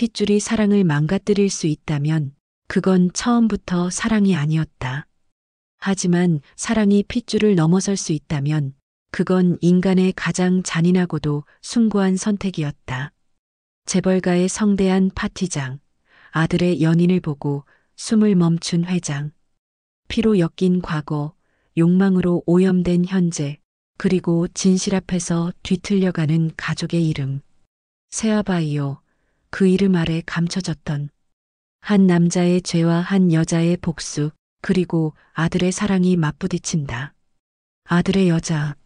핏줄이 사랑을 망가뜨릴 수 있다면 그건 처음부터 사랑이 아니었다. 하지만 사랑이 핏줄을 넘어설 수 있다면 그건 인간의 가장 잔인하고도 숭고한 선택이었다. 재벌가의 성대한 파티장, 아들의 연인을 보고 숨을 멈춘 회장, 피로 엮인 과거, 욕망으로 오염된 현재, 그리고 진실 앞에서 뒤틀려가는 가족의 이름. 세아바이오, 그 이름 아래 감춰졌던 한 남자의 죄와 한 여자의 복수, 그리고 아들의 사랑이 맞부딪힌다. 아들의 여자,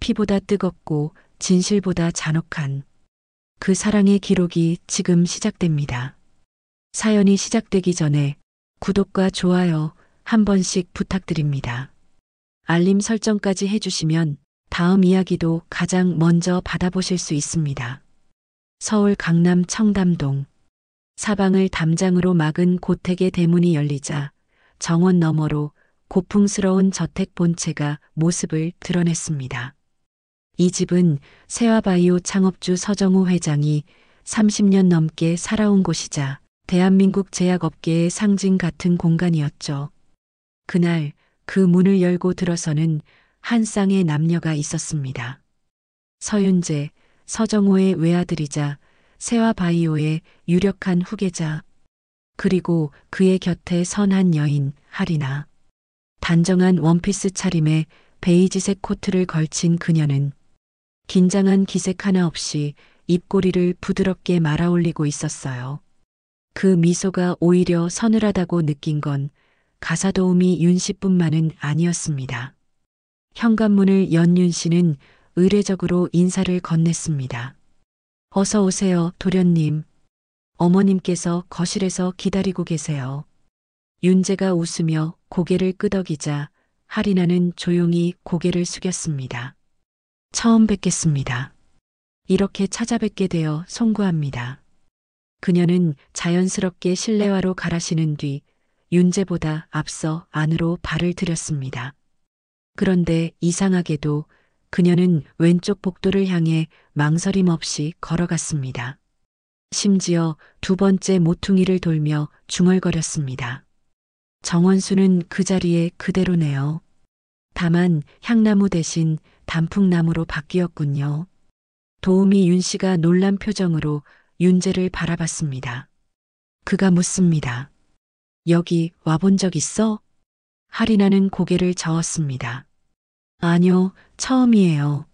피보다 뜨겁고 진실보다 잔혹한 그 사랑의 기록이 지금 시작됩니다. 사연이 시작되기 전에 구독과 좋아요 한 번씩 부탁드립니다. 알림 설정까지 해주시면 다음 이야기도 가장 먼저 받아보실 수 있습니다. 서울 강남 청담동. 사방을 담장으로 막은 고택의 대문이 열리자 정원 너머로 고풍스러운 저택 본체가 모습을 드러냈습니다. 이 집은 세아바이오 창업주 서정우 회장이 30년 넘게 살아온 곳이자 대한민국 제약업계의 상징 같은 공간이었죠. 그날 그 문을 열고 들어서는 한 쌍의 남녀가 있었습니다. 서윤재, 서정호의 외아들이자 세아바이오의 유력한 후계자, 그리고 그의 곁에 선 한 여인, 하리나. 단정한 원피스 차림에 베이지색 코트를 걸친 그녀는 긴장한 기색 하나 없이 입꼬리를 부드럽게 말아올리고 있었어요. 그 미소가 오히려 서늘하다고 느낀 건 가사도우미 윤 씨뿐만은 아니었습니다. 현관문을 연 윤 씨는 의례적으로 인사를 건넸습니다. 어서 오세요, 도련님. 어머님께서 거실에서 기다리고 계세요. 윤재가 웃으며 고개를 끄덕이자 하리나는 조용히 고개를 숙였습니다. 처음 뵙겠습니다. 이렇게 찾아뵙게 되어 송구합니다. 그녀는 자연스럽게 실내화로 갈아신은 뒤 윤재보다 앞서 안으로 발을 들였습니다. 그런데 이상하게도 그녀는 왼쪽 복도를 향해 망설임 없이 걸어갔습니다. 심지어 두 번째 모퉁이를 돌며 중얼거렸습니다. 정원수는 그 자리에 그대로네요. 다만 향나무 대신 단풍나무로 바뀌었군요. 도우미 윤 씨가 놀란 표정으로 윤재를 바라봤습니다. 그가 묻습니다. 여기 와본 적 있어? 하리나는 고개를 저었습니다. 아니요, 처음이에요.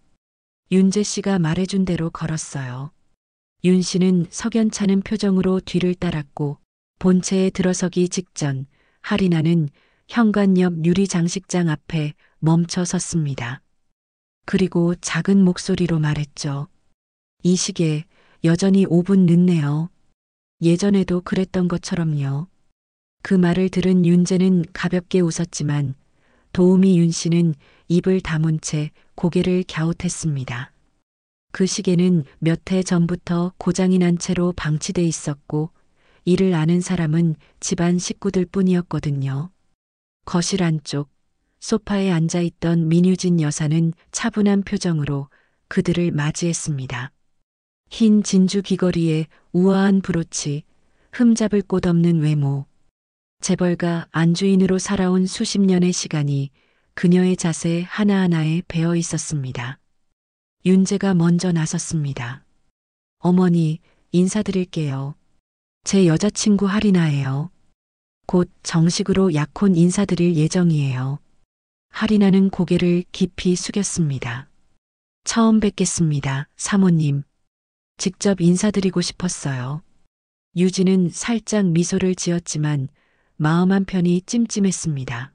윤재 씨가 말해준 대로 걸었어요. 윤 씨는 석연찮은 표정으로 뒤를 따랐고 본체에 들어서기 직전 하리나는 현관 옆 유리 장식장 앞에 멈춰 섰습니다. 그리고 작은 목소리로 말했죠. 이 시계 여전히 5분 늦네요. 예전에도 그랬던 것처럼요. 그 말을 들은 윤재는 가볍게 웃었지만 도우미 윤 씨는 입을 다문 채 고개를 갸웃했습니다. 그 시계는 몇 해 전부터 고장이 난 채로 방치돼 있었고 이를 아는 사람은 집안 식구들 뿐이었거든요. 거실 안쪽 소파에 앉아있던 민유진 여사는 차분한 표정으로 그들을 맞이했습니다. 흰 진주 귀걸이에 우아한 브로치, 흠잡을 곳 없는 외모. 재벌가 안주인으로 살아온 수십 년의 시간이 그녀의 자세 하나하나에 배어 있었습니다. 윤재가 먼저 나섰습니다. 어머니, 인사드릴게요. 제 여자친구 하리나예요. 곧 정식으로 약혼 인사드릴 예정이에요. 하리나는 고개를 깊이 숙였습니다. 처음 뵙겠습니다, 사모님. 직접 인사드리고 싶었어요. 유진은 살짝 미소를 지었지만 마음 한편이 찜찜했습니다.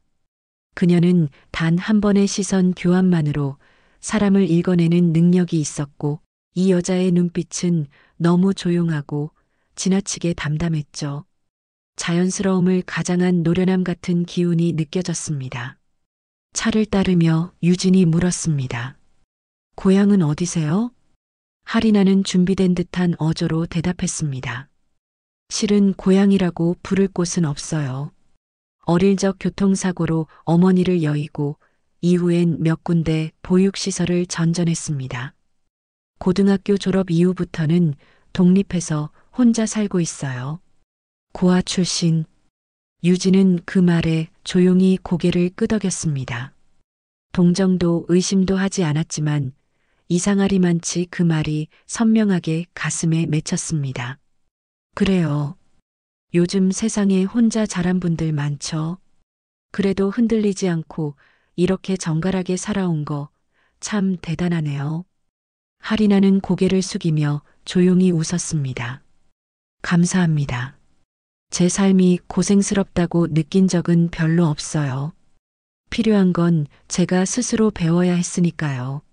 그녀는 단 한 번의 시선 교환만으로 사람을 읽어내는 능력이 있었고 이 여자의 눈빛은 너무 조용하고 지나치게 담담했죠. 자연스러움을 가장한 노련함 같은 기운이 느껴졌습니다. 차를 따르며 유진이 물었습니다. 고향은 어디세요? 하리나는 준비된 듯한 어조로 대답했습니다. 실은 고향이라고 부를 곳은 없어요. 어릴 적 교통사고로 어머니를 여의고 이후엔 몇 군데 보육시설을 전전했습니다. 고등학교 졸업 이후부터는 독립해서 혼자 살고 있어요. 고아 출신. 유진은 그 말에 조용히 고개를 끄덕였습니다. 동정도 의심도 하지 않았지만 이상하리만치 그 말이 선명하게 가슴에 맺혔습니다. 그래요. 요즘 세상에 혼자 자란 분들 많죠. 그래도 흔들리지 않고 이렇게 정갈하게 살아온 거 참 대단하네요. 하리나는 고개를 숙이며 조용히 웃었습니다. 감사합니다. 제 삶이 고생스럽다고 느낀 적은 별로 없어요. 필요한 건 제가 스스로 배워야 했으니까요.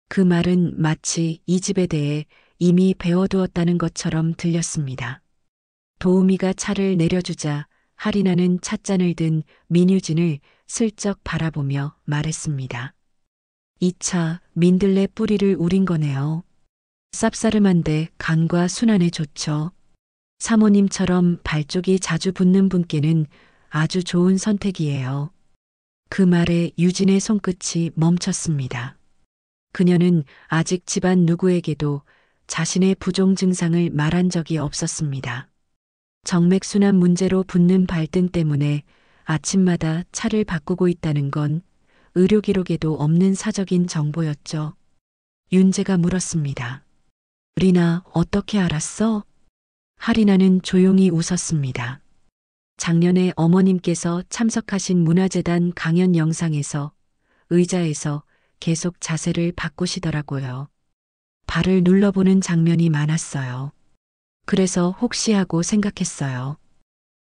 그 말은 마치 이 집에 대해 이미 배워두었다는 것처럼 들렸습니다. 도우미가 차를 내려주자 하리나는 찻잔을 든 민유진을 슬쩍 바라보며 말했습니다. 이 차 민들레 뿌리를 우린 거네요. 쌉싸름한데 간과 순환에 좋죠. 사모님처럼 발쪽이 자주 붓는 분께는 아주 좋은 선택이에요. 그 말에 유진의 손끝이 멈췄습니다. 그녀는 아직 집안 누구에게도 자신의 부종 증상을 말한 적이 없었습니다. 정맥순환 문제로 붓는 발등 때문에 아침마다 차를 바꾸고 있다는 건 의료 기록에도 없는 사적인 정보였죠. 윤재가 물었습니다. 리나 어떻게 알았어? 하리나는 조용히 웃었습니다. 작년에 어머님께서 참석하신 문화재단 강연 영상에서 의자에서 계속 자세를 바꾸시더라고요. 발을 눌러보는 장면이 많았어요. 그래서 혹시 하고 생각했어요.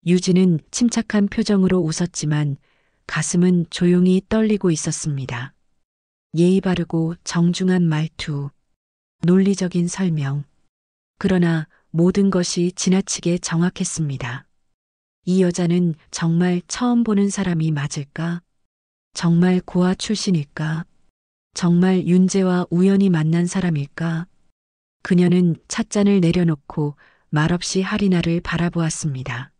유진은 침착한 표정으로 웃었지만 가슴은 조용히 떨리고 있었습니다. 예의 바르고 정중한 말투, 논리적인 설명. 그러나 모든 것이 지나치게 정확했습니다. 이 여자는 정말 처음 보는 사람이 맞을까? 정말 고아 출신일까? 정말 윤재와 우연히 만난 사람일까? 그녀는 찻잔을 내려놓고 말없이 하리나를 바라보았습니다.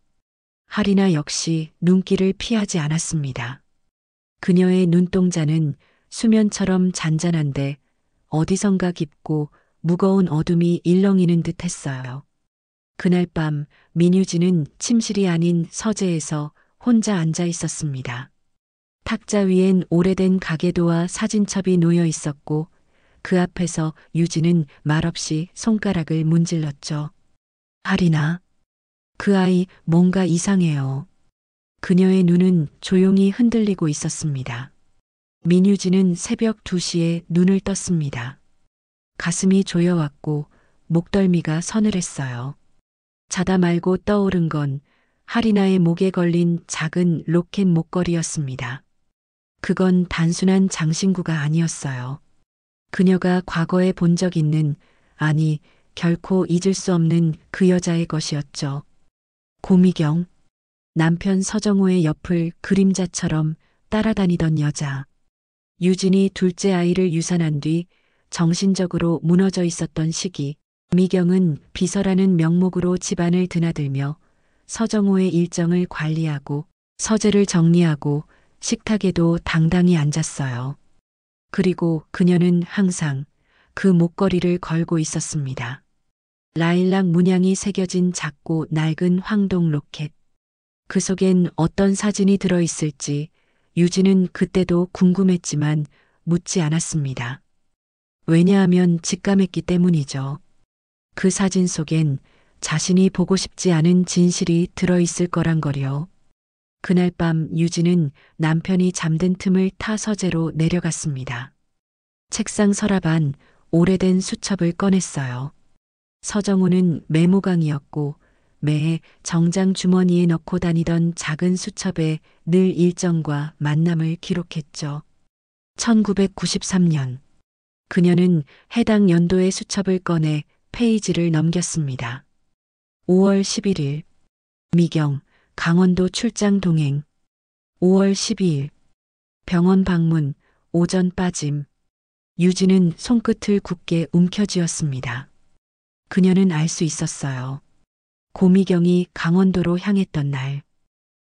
하리나 역시 눈길을 피하지 않았습니다. 그녀의 눈동자는 수면처럼 잔잔한데 어디선가 깊고 무거운 어둠이 일렁이는 듯 했어요. 그날 밤 민유진은 침실이 아닌 서재에서 혼자 앉아 있었습니다. 탁자 위엔 오래된 가계도와 사진첩이 놓여 있었고 그 앞에서 유진은 말없이 손가락을 문질렀죠. 하리나. 그 아이 뭔가 이상해요. 그녀의 눈은 조용히 흔들리고 있었습니다. 민유진은 새벽 2시에 눈을 떴습니다. 가슴이 조여왔고 목덜미가 서늘했어요. 자다 말고 떠오른 건 하리나의 목에 걸린 작은 로켓 목걸이였습니다. 그건 단순한 장신구가 아니었어요. 그녀가 과거에 본 적 있는, 아니, 결코 잊을 수 없는 그 여자의 것이었죠. 고미경, 남편 서정호의 옆을 그림자처럼 따라다니던 여자. 유진이 둘째 아이를 유산한 뒤 정신적으로 무너져 있었던 시기, 미경은 비서라는 명목으로 집안을 드나들며 서정호의 일정을 관리하고 서재를 정리하고 식탁에도 당당히 앉았어요. 그리고 그녀는 항상 그 목걸이를 걸고 있었습니다. 라일락 문양이 새겨진 작고 낡은 황동 로켓. 그 속엔 어떤 사진이 들어있을지 유진은 그때도 궁금했지만 묻지 않았습니다. 왜냐하면 직감했기 때문이죠. 그 사진 속엔 자신이 보고 싶지 않은 진실이 들어있을 거란 거려. 그날 밤 유진은 남편이 잠든 틈을 타 서재로 내려갔습니다. 책상 서랍 안 오래된 수첩을 꺼냈어요. 서정호는 메모강이었고 매해 정장 주머니에 넣고 다니던 작은 수첩에 늘 일정과 만남을 기록했죠. 1993년. 그녀는 해당 연도의 수첩을 꺼내 페이지를 넘겼습니다. 5월 11일. 미경, 강원도 출장 동행. 5월 12일. 병원 방문, 오전 빠짐. 유진은 손끝을 굳게 움켜쥐었습니다. 그녀는 알 수 있었어요. 고미경이 강원도로 향했던 날.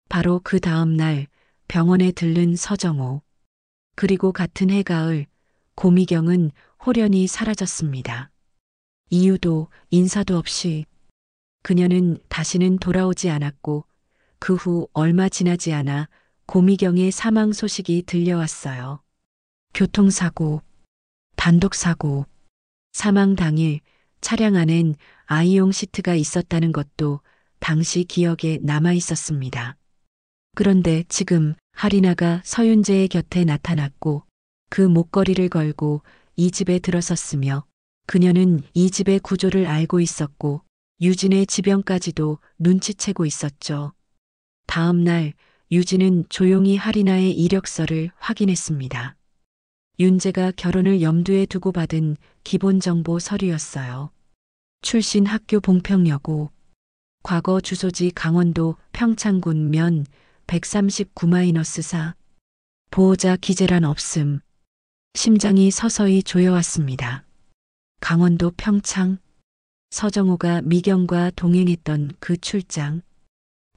바로 그 다음 날 병원에 들른 서정호. 그리고 같은 해 가을 고미경은 홀연히 사라졌습니다. 이유도 인사도 없이. 그녀는 다시는 돌아오지 않았고 그 후 얼마 지나지 않아 고미경의 사망 소식이 들려왔어요. 교통사고, 단독사고, 사망 당일 차량 안엔 아이용 시트가 있었다는 것도 당시 기억에 남아 있었습니다. 그런데 지금 하리나가 서윤재의 곁에 나타났고 그 목걸이를 걸고 이 집에 들어섰으며 그녀는 이 집의 구조를 알고 있었고 유진의 지병까지도 눈치채고 있었죠. 다음 날 유진은 조용히 하리나의 이력서를 확인했습니다. 윤재가 결혼을 염두에 두고 받은 기본정보 서류였어요. 출신 학교 봉평여고, 과거 주소지 강원도 평창군 면 139-4, 보호자 기재란 없음, 심장이 서서히 조여왔습니다. 강원도 평창, 서정호가 미경과 동행했던 그 출장,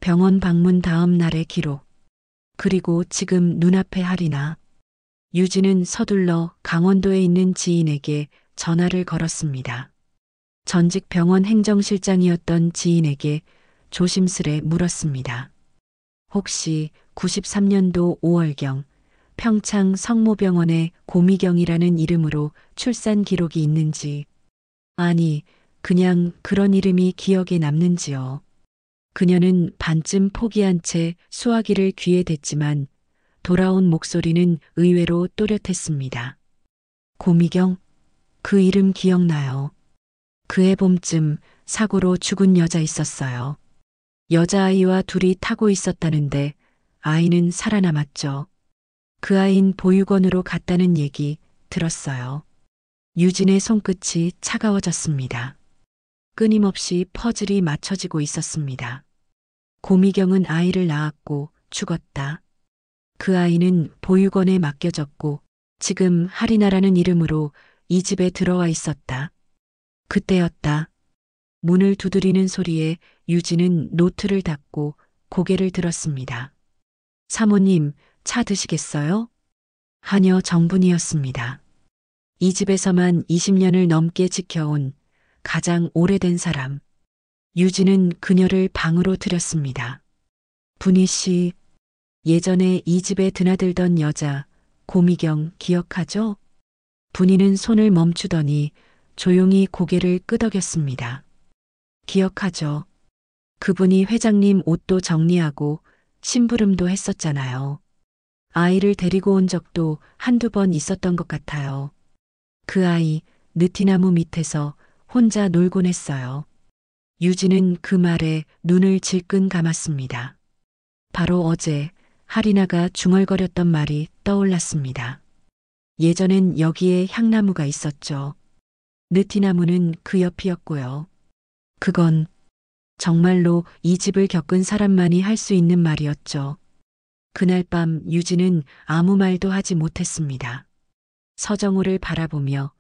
병원 방문 다음 날의 기록, 그리고 지금 눈앞의 하리나. 유진은 서둘러 강원도에 있는 지인에게 전화를 걸었습니다. 전직 병원 행정실장이었던 지인에게 조심스레 물었습니다. 혹시 93년도 5월경 평창 성모병원에 고미경이라는 이름으로 출산 기록이 있는지, 아니, 그냥 그런 이름이 기억에 남는지요. 그녀는 반쯤 포기한 채 수화기를 귀에 댔지만 돌아온 목소리는 의외로 또렷했습니다. 고미경, 그 이름 기억나요. 그해 봄쯤 사고로 죽은 여자 있었어요. 여자아이와 둘이 타고 있었다는데 아이는 살아남았죠. 그 아이는 보육원으로 갔다는 얘기 들었어요. 유진의 손끝이 차가워졌습니다. 끊임없이 퍼즐이 맞춰지고 있었습니다. 고미경은 아이를 낳았고 죽었다. 그 아이는 보육원에 맡겨졌고 지금 하리나라는 이름으로 이 집에 들어와 있었다. 그때였다. 문을 두드리는 소리에 유진은 노트를 닫고 고개를 들었습니다. 사모님, 차 드시겠어요? 하녀 정분이었습니다. 이 집에서만 20년을 넘게 지켜온 가장 오래된 사람. 유진은 그녀를 방으로 들였습니다. 분희 씨, 예전에 이 집에 드나들던 여자 고미경 기억하죠? 분희는 손을 멈추더니 조용히 고개를 끄덕였습니다. 기억하죠. 그분이 회장님 옷도 정리하고 심부름도 했었잖아요. 아이를 데리고 온 적도 한두 번 있었던 것 같아요. 그 아이 느티나무 밑에서 혼자 놀곤 했어요. 유진은 그 말에 눈을 질끈 감았습니다. 바로 어제 하리나가 중얼거렸던 말이 떠올랐습니다. 예전엔 여기에 향나무가 있었죠. 느티나무는 그 옆이었고요. 그건 정말로 이 집을 겪은 사람만이 할 수 있는 말이었죠. 그날 밤 유진은 아무 말도 하지 못했습니다. 서정호를 바라보며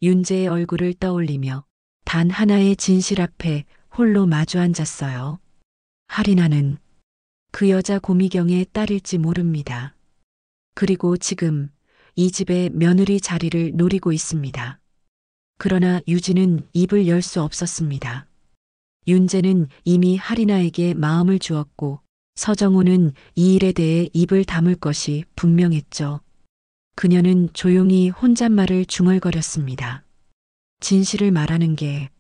윤재의 얼굴을 떠올리며 단 하나의 진실 앞에 홀로 마주 앉았어요. 하리나는 그 여자 고미경의 딸일지 모릅니다. 그리고 지금 이 집의 며느리 자리를 노리고 있습니다. 그러나 유진은 입을 열 수 없었습니다. 윤재는 이미 하리나에게 마음을 주었고 서정호는 이 일에 대해 입을 다물 것이 분명했죠. 그녀는 조용히 혼잣말을 중얼거렸습니다. 진실을 말하는 게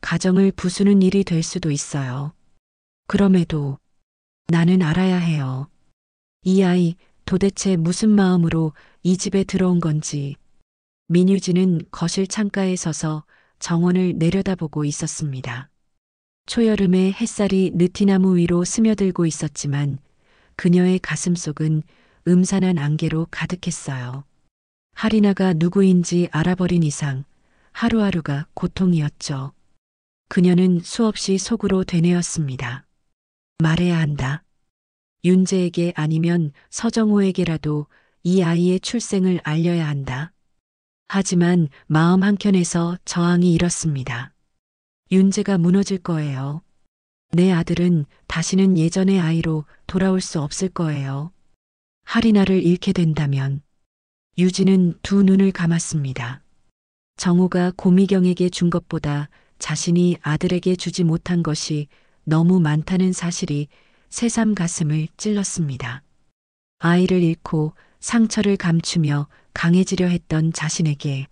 가정을 부수는 일이 될 수도 있어요. 그럼에도 나는 알아야 해요. 이 아이 도대체 무슨 마음으로 이 집에 들어온 건지. 민유진은 거실 창가에 서서 정원을 내려다보고 있었습니다. 초여름의 햇살이 느티나무 위로 스며들고 있었지만 그녀의 가슴속은 음산한 안개로 가득했어요. 하리나가 누구인지 알아버린 이상 하루하루가 고통이었죠. 그녀는 수없이 속으로 되뇌었습니다. 말해야 한다. 윤재에게 아니면 서정호에게라도 이 아이의 출생을 알려야 한다. 하지만 마음 한켠에서 저항이 일었습니다. 윤재가 무너질 거예요. 내 아들은 다시는 예전의 아이로 돌아올 수 없을 거예요. 하리나를 잃게 된다면. 유진은 두 눈을 감았습니다. 정호가 고미경에게 준 것보다 자신이 아들에게 주지 못한 것이 너무 많다는 사실이 새삼 가슴을 찔렀습니다. 아이를 잃고 상처를 감추며 강해지려 했던 자신에게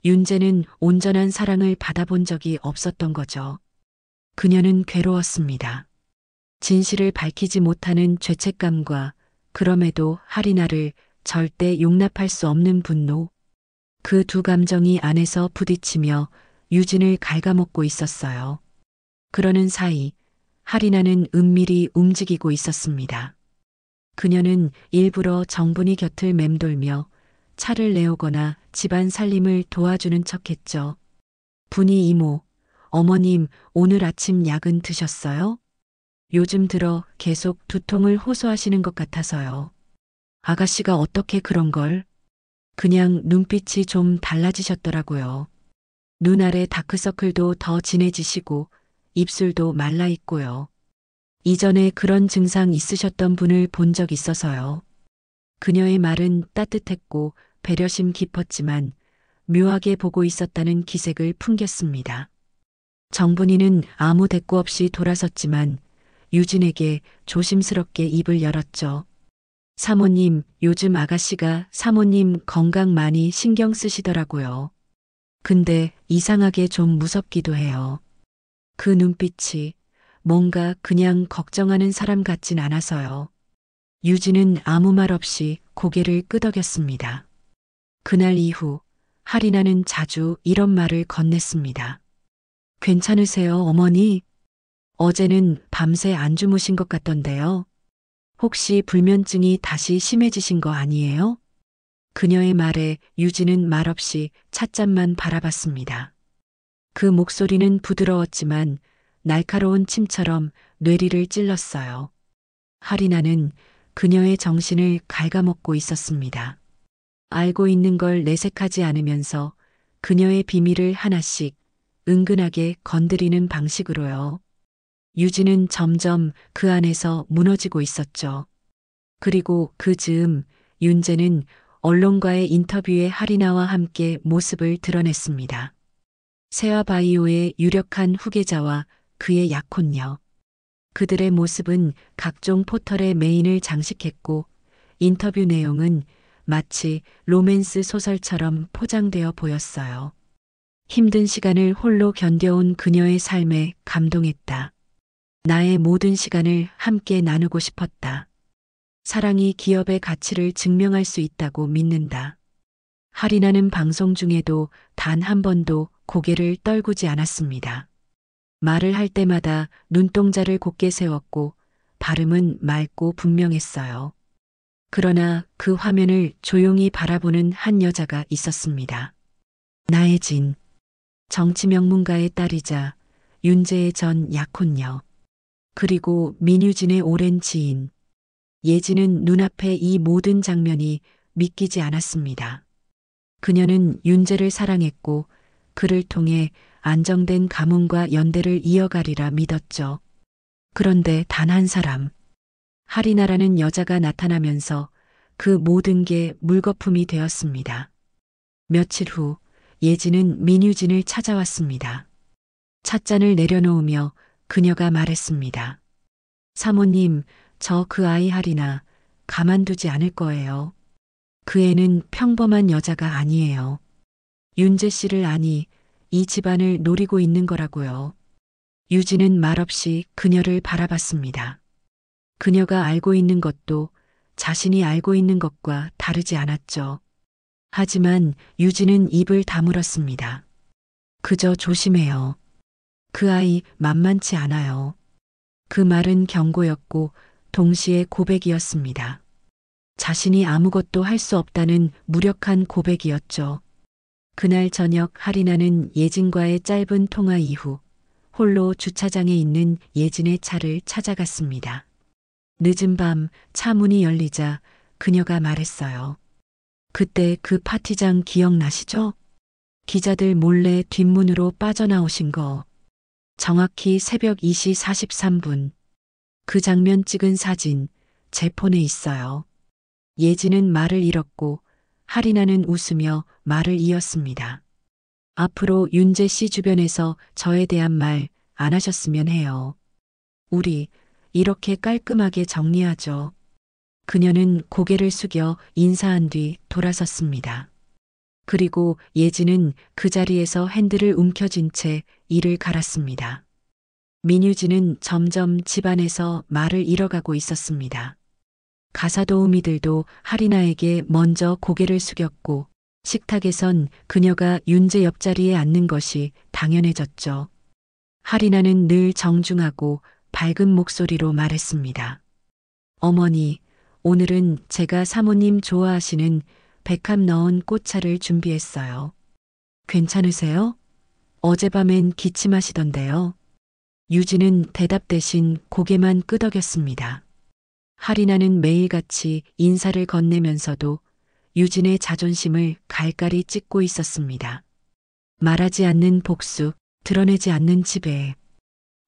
윤재는 온전한 사랑을 받아본 적이 없었던 거죠. 그녀는 괴로웠습니다. 진실을 밝히지 못하는 죄책감과 그럼에도 하리나를 절대 용납할 수 없는 분노. 그 두 감정이 안에서 부딪히며 유진을 갉아먹고 있었어요. 그러는 사이 하리나는 은밀히 움직이고 있었습니다. 그녀는 일부러 정분이 곁을 맴돌며 차를 내오거나 집안 살림을 도와주는 척했죠. 분이 이모, 어머님 오늘 아침 약은 드셨어요? 요즘 들어 계속 두통을 호소하시는 것 같아서요. 아가씨가 어떻게 그런 걸? 그냥 눈빛이 좀 달라지셨더라고요. 눈 아래 다크서클도 더 진해지시고 입술도 말라 있고요. 이전에 그런 증상 있으셨던 분을 본 적 있어서요. 그녀의 말은 따뜻했고 배려심 깊었지만 묘하게 보고 있었다는 기색을 풍겼습니다. 정분이는 아무 대꾸 없이 돌아섰지만 유진에게 조심스럽게 입을 열었죠. 사모님, 요즘 아가씨가 사모님 건강 많이 신경 쓰시더라고요. 근데 이상하게 좀 무섭기도 해요. 그 눈빛이 뭔가 그냥 걱정하는 사람 같진 않아서요. 유진은 아무 말 없이 고개를 끄덕였습니다. 그날 이후 하리나는 자주 이런 말을 건넸습니다. 괜찮으세요, 어머니? 어제는 밤새 안 주무신 것 같던데요. 혹시 불면증이 다시 심해지신 거 아니에요? 그녀의 말에 유진은 말없이 찻잔만 바라봤습니다. 그 목소리는 부드러웠지만 날카로운 침처럼 뇌리를 찔렀어요. 하리나는 그녀의 정신을 갉아먹고 있었습니다. 알고 있는 걸 내색하지 않으면서 그녀의 비밀을 하나씩 은근하게 건드리는 방식으로요. 유진은 점점 그 안에서 무너지고 있었죠. 그리고 그 즈음 윤재는 언론과의 인터뷰에 하리나와 함께 모습을 드러냈습니다. 세화바이오의 유력한 후계자와 그의 약혼녀. 그들의 모습은 각종 포털의 메인을 장식했고 인터뷰 내용은 마치 로맨스 소설처럼 포장되어 보였어요. 힘든 시간을 홀로 견뎌온 그녀의 삶에 감동했다. 나의 모든 시간을 함께 나누고 싶었다. 사랑이 기업의 가치를 증명할 수 있다고 믿는다. 하리나는 방송 중에도 단 한 번도 고개를 떨구지 않았습니다. 말을 할 때마다 눈동자를 곧게 세웠고 발음은 맑고 분명했어요. 그러나 그 화면을 조용히 바라보는 한 여자가 있었습니다. 나혜진, 정치 명문가의 딸이자 윤재의 전 약혼녀, 그리고 민유진의 오랜 지인. 예진은 눈앞에 이 모든 장면이 믿기지 않았습니다. 그녀는 윤재를 사랑했고 그를 통해 안정된 가문과 연대를 이어가리라 믿었죠. 그런데 단 한 사람, 하리나라는 여자가 나타나면서 그 모든 게 물거품이 되었습니다. 며칠 후 예진은 민유진을 찾아왔습니다. 찻잔을 내려놓으며 그녀가 말했습니다. 사모님, 저 그 아이 하리나 가만두지 않을 거예요. 그 애는 평범한 여자가 아니에요. 윤재 씨를 아니 이 집안을 노리고 있는 거라고요. 유진은 말없이 그녀를 바라봤습니다. 그녀가 알고 있는 것도 자신이 알고 있는 것과 다르지 않았죠. 하지만 유진은 입을 다물었습니다. 그저 조심해요. 그 아이 만만치 않아요. 그 말은 경고였고 동시에 고백이었습니다. 자신이 아무것도 할 수 없다는 무력한 고백이었죠. 그날 저녁 하리나는 예진과의 짧은 통화 이후 홀로 주차장에 있는 예진의 차를 찾아갔습니다. 늦은 밤 차 문이 열리자 그녀가 말했어요. 그때 그 파티장 기억나시죠? 기자들 몰래 뒷문으로 빠져나오신 거. 정확히 새벽 2시 43분. 그 장면 찍은 사진 제 폰에 있어요. 예진은 말을 잃었고 하리나는 웃으며 말을 이었습니다. 앞으로 윤재 씨 주변에서 저에 대한 말 안 하셨으면 해요. 우리 이렇게 깔끔하게 정리하죠. 그녀는 고개를 숙여 인사한 뒤 돌아섰습니다. 그리고 예진은 그 자리에서 핸들을 움켜쥔 채 이를 갈았습니다. 민유진은 점점 집안에서 말을 잃어가고 있었습니다. 가사 도우미들도 하리나에게 먼저 고개를 숙였고 식탁에선 그녀가 윤재 옆자리에 앉는 것이 당연해졌죠. 하리나는 늘 정중하고 밝은 목소리로 말했습니다. 어머니, 오늘은 제가 사모님 좋아하시는 백합 넣은 꽃차를 준비했어요. 괜찮으세요? 어젯밤엔 기침하시던데요. 유진은 대답 대신 고개만 끄덕였습니다. 하리나는 매일같이 인사를 건네면서도 유진의 자존심을 갈갈이 찢고 있었습니다. 말하지 않는 복수, 드러내지 않는 지배.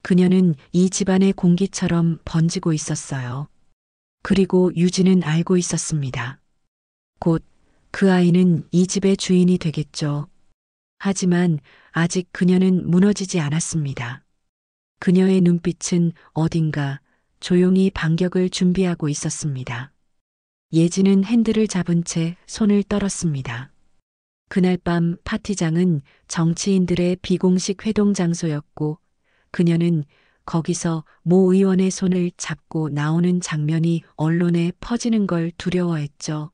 그녀는 이 집안의 공기처럼 번지고 있었어요. 그리고 유진은 알고 있었습니다. 곧 그 아이는 이 집의 주인이 되겠죠. 하지만 아직 그녀는 무너지지 않았습니다. 그녀의 눈빛은 어딘가 조용히 반격을 준비하고 있었습니다. 예진은 핸들을 잡은 채 손을 떨었습니다. 그날 밤 파티장은 정치인들의 비공식 회동 장소였고 그녀는 거기서 모 의원의 손을 잡고 나오는 장면이 언론에 퍼지는 걸 두려워했죠.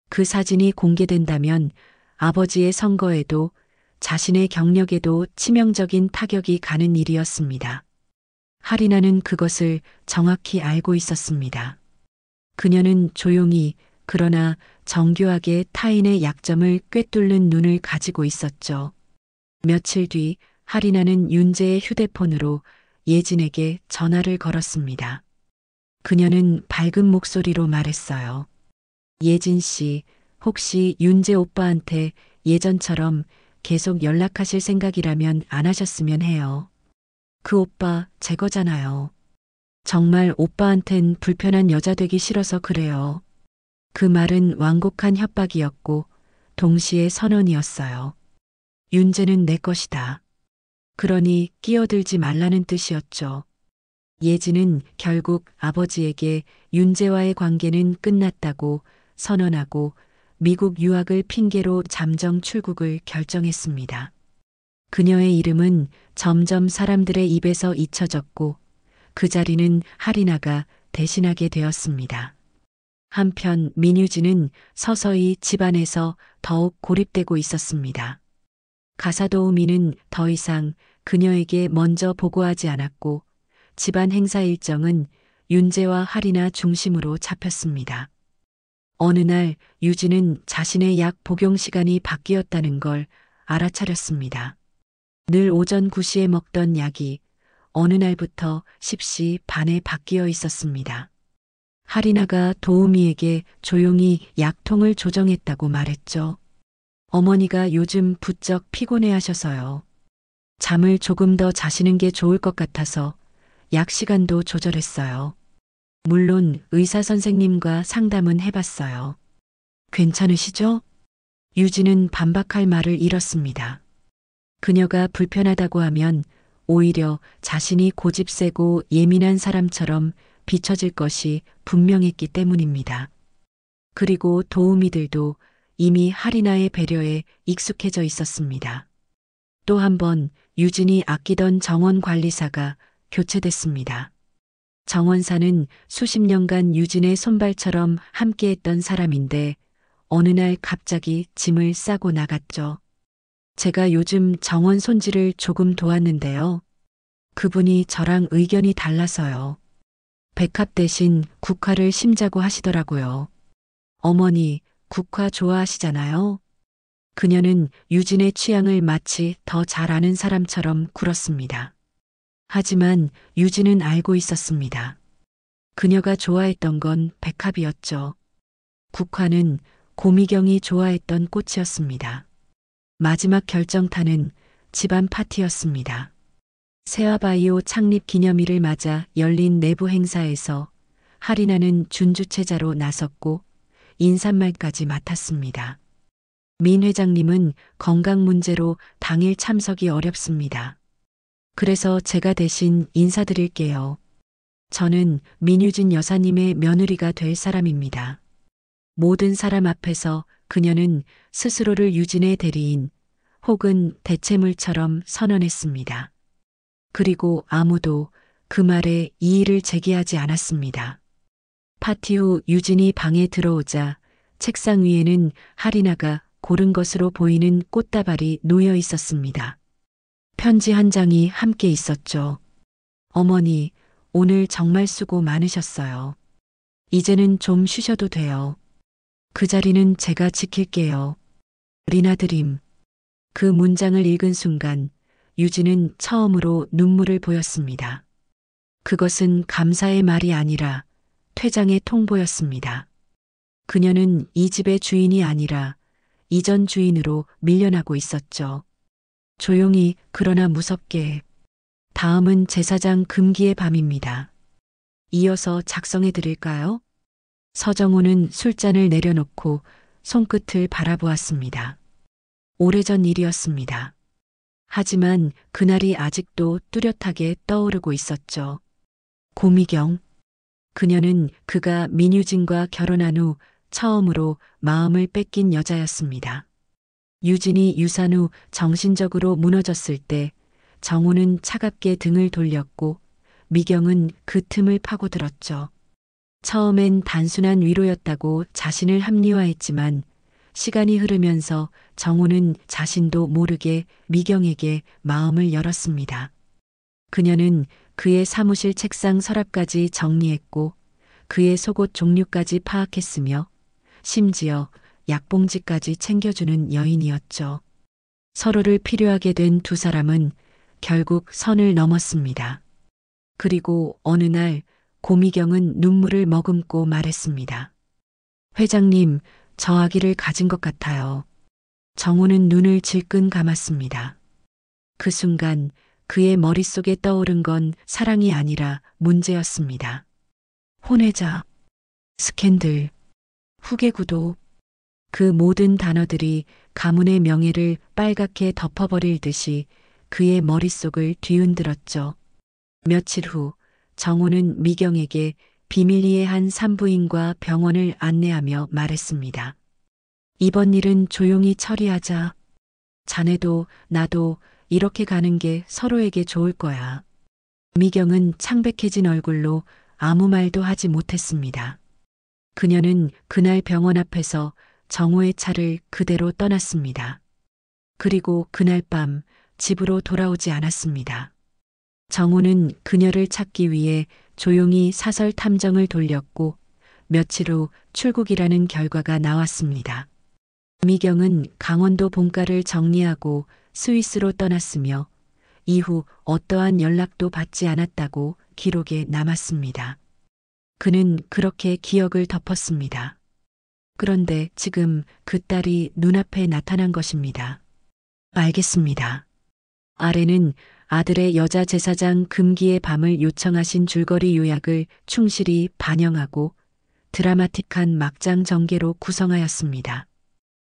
그 사진이 공개된다면 아버지의 선거에도 자신의 경력에도 치명적인 타격이 가는 일이었습니다. 하리나는 그것을 정확히 알고 있었습니다. 그녀는 조용히 그러나 정교하게 타인의 약점을 꿰뚫는 눈을 가지고 있었죠. 며칠 뒤 하리나는 윤재의 휴대폰으로 예진에게 전화를 걸었습니다. 그녀는 밝은 목소리로 말했어요. 예진 씨, 혹시 윤재 오빠한테 예전처럼 계속 연락하실 생각이라면 안 하셨으면 해요. 그 오빠 제 거잖아요. 정말 오빠한텐 불편한 여자 되기 싫어서 그래요. 그 말은 완곡한 협박이었고 동시에 선언이었어요. 윤재는 내 것이다. 그러니 끼어들지 말라는 뜻이었죠. 예진은 결국 아버지에게 윤재와의 관계는 끝났다고 선언하고 미국 유학을 핑계로 잠정 출국을 결정했습니다. 그녀의 이름은 점점 사람들의 입에서 잊혀졌고 그 자리는 하리나가 대신하게 되었습니다. 한편 민유진은 서서히 집안에서 더욱 고립되고 있었습니다. 가사도우미는 더 이상 그녀에게 먼저 보고하지 않았고 집안 행사 일정은 윤재와 하리나 중심으로 잡혔습니다. 어느 날 유진은 자신의 약 복용 시간이 바뀌었다는 걸 알아차렸습니다. 늘 오전 9시에 먹던 약이 어느 날부터 10시 반에 바뀌어 있었습니다. 하리나가 도우미에게 조용히 약통을 조정했다고 말했죠. 어머니가 요즘 부쩍 피곤해 하셔서요. 잠을 조금 더 자시는 게 좋을 것 같아서 약 시간도 조절했어요. 물론 의사 선생님과 상담은 해봤어요. 괜찮으시죠? 유진은 반박할 말을 잃었습니다. 그녀가 불편하다고 하면 오히려 자신이 고집세고 예민한 사람처럼 비춰질 것이 분명했기 때문입니다. 그리고 도우미들도 이미 하리나의 배려에 익숙해져 있었습니다. 또 한 번 유진이 아끼던 정원 관리사가 교체됐습니다. 정원사는 수십 년간 유진의 손발처럼 함께했던 사람인데 어느 날 갑자기 짐을 싸고 나갔죠. 제가 요즘 정원 손질을 조금 도왔는데요. 그분이 저랑 의견이 달라서요. 백합 대신 국화를 심자고 하시더라고요. 어머니, 국화 좋아하시잖아요. 그녀는 유진의 취향을 마치 더 잘 아는 사람처럼 굴었습니다. 하지만 유진은 알고 있었습니다. 그녀가 좋아했던 건 백합이었죠. 국화는 고미경이 좋아했던 꽃이었습니다. 마지막 결정타는 집안 파티였습니다. 세화바이오 창립 기념일을 맞아 열린 내부 행사에서 하리나는 준주최자로 나섰고 인사말까지 맡았습니다. 민 회장님은 건강 문제로 당일 참석이 어렵습니다. 그래서 제가 대신 인사드릴게요. 저는 민유진 여사님의 며느리가 될 사람입니다. 모든 사람 앞에서 그녀는 스스로를 유진의 대리인 혹은 대체물처럼 선언했습니다. 그리고 아무도 그 말에 이의를 제기하지 않았습니다. 파티 후 유진이 방에 들어오자 책상 위에는 하리나가 고른 것으로 보이는 꽃다발이 놓여 있었습니다. 편지 한 장이 함께 있었죠. 어머니, 오늘 정말 수고 많으셨어요. 이제는 좀 쉬셔도 돼요. 그 자리는 제가 지킬게요. 리나드림. 그 문장을 읽은 순간 유진은 처음으로 눈물을 보였습니다. 그것은 감사의 말이 아니라 퇴장의 통보였습니다. 그녀는 이 집의 주인이 아니라 이전 주인으로 밀려나고 있었죠. 조용히 그러나 무섭게. 다음은 제사장 금기의 밤입니다. 이어서 작성해 드릴까요? 서정호는 술잔을 내려놓고 손끝을 바라보았습니다. 오래전 일이었습니다. 하지만 그날이 아직도 뚜렷하게 떠오르고 있었죠. 고미경. 그녀는 그가 민유진과 결혼한 후 처음으로 마음을 뺏긴 여자였습니다. 유진이 유산 후 정신적으로 무너졌을 때 정우는 차갑게 등을 돌렸고 미경은 그 틈을 파고들었죠. 처음엔 단순한 위로였다고 자신을 합리화했지만 시간이 흐르면서 정우는 자신도 모르게 미경에게 마음을 열었습니다. 그녀는 그의 사무실 책상 서랍까지 정리했고 그의 속옷 종류까지 파악했으며 심지어 약봉지까지 챙겨주는 여인이었죠. 서로를 필요하게 된 두 사람은 결국 선을 넘었습니다. 그리고 어느 날 고미경은 눈물을 머금고 말했습니다. 회장님, 저 아기를 가진 것 같아요. 정우는 눈을 질끈 감았습니다. 그 순간 그의 머릿속에 떠오른 건 사랑이 아니라 문제였습니다. 혼외자, 스캔들, 후계구도, 그 모든 단어들이 가문의 명예를 빨갛게 덮어버릴 듯이 그의 머릿속을 뒤흔들었죠. 며칠 후 정우는 미경에게 비밀리에 한 산부인과 병원을 안내하며 말했습니다. 이번 일은 조용히 처리하자. 자네도 나도 이렇게 가는 게 서로에게 좋을 거야. 미경은 창백해진 얼굴로 아무 말도 하지 못했습니다. 그녀는 그날 병원 앞에서 정우의 차를 그대로 떠났습니다. 그리고 그날 밤 집으로 돌아오지 않았습니다. 정우는 그녀를 찾기 위해 조용히 사설 탐정을 돌렸고 며칠 후 출국이라는 결과가 나왔습니다. 미경은 강원도 본가를 정리하고 스위스로 떠났으며 이후 어떠한 연락도 받지 않았다고 기록에 남았습니다. 그는 그렇게 기억을 덮었습니다. 그런데 지금 그 딸이 눈앞에 나타난 것입니다. 알겠습니다. 아래는 아들의 여자 제사장 금기의 밤을 요청하신 줄거리 요약을 충실히 반영하고 드라마틱한 막장 전개로 구성하였습니다.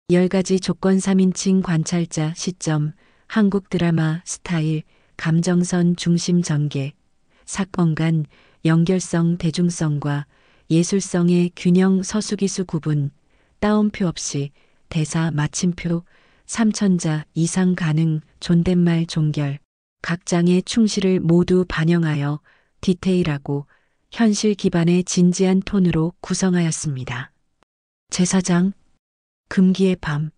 10가지 조건 3인칭 관찰자 시점, 한국 드라마 스타일, 감정선 중심 전개, 사건 간 연결성 대중성과 예술성의 균형 서수기수 구분, 따옴표 없이 대사 마침표, 삼천자 이상 가능 존댓말 종결, 각 장의 충실을 모두 반영하여 디테일하고 현실 기반의 진지한 톤으로 구성하였습니다. 제사장, 금기의 밤.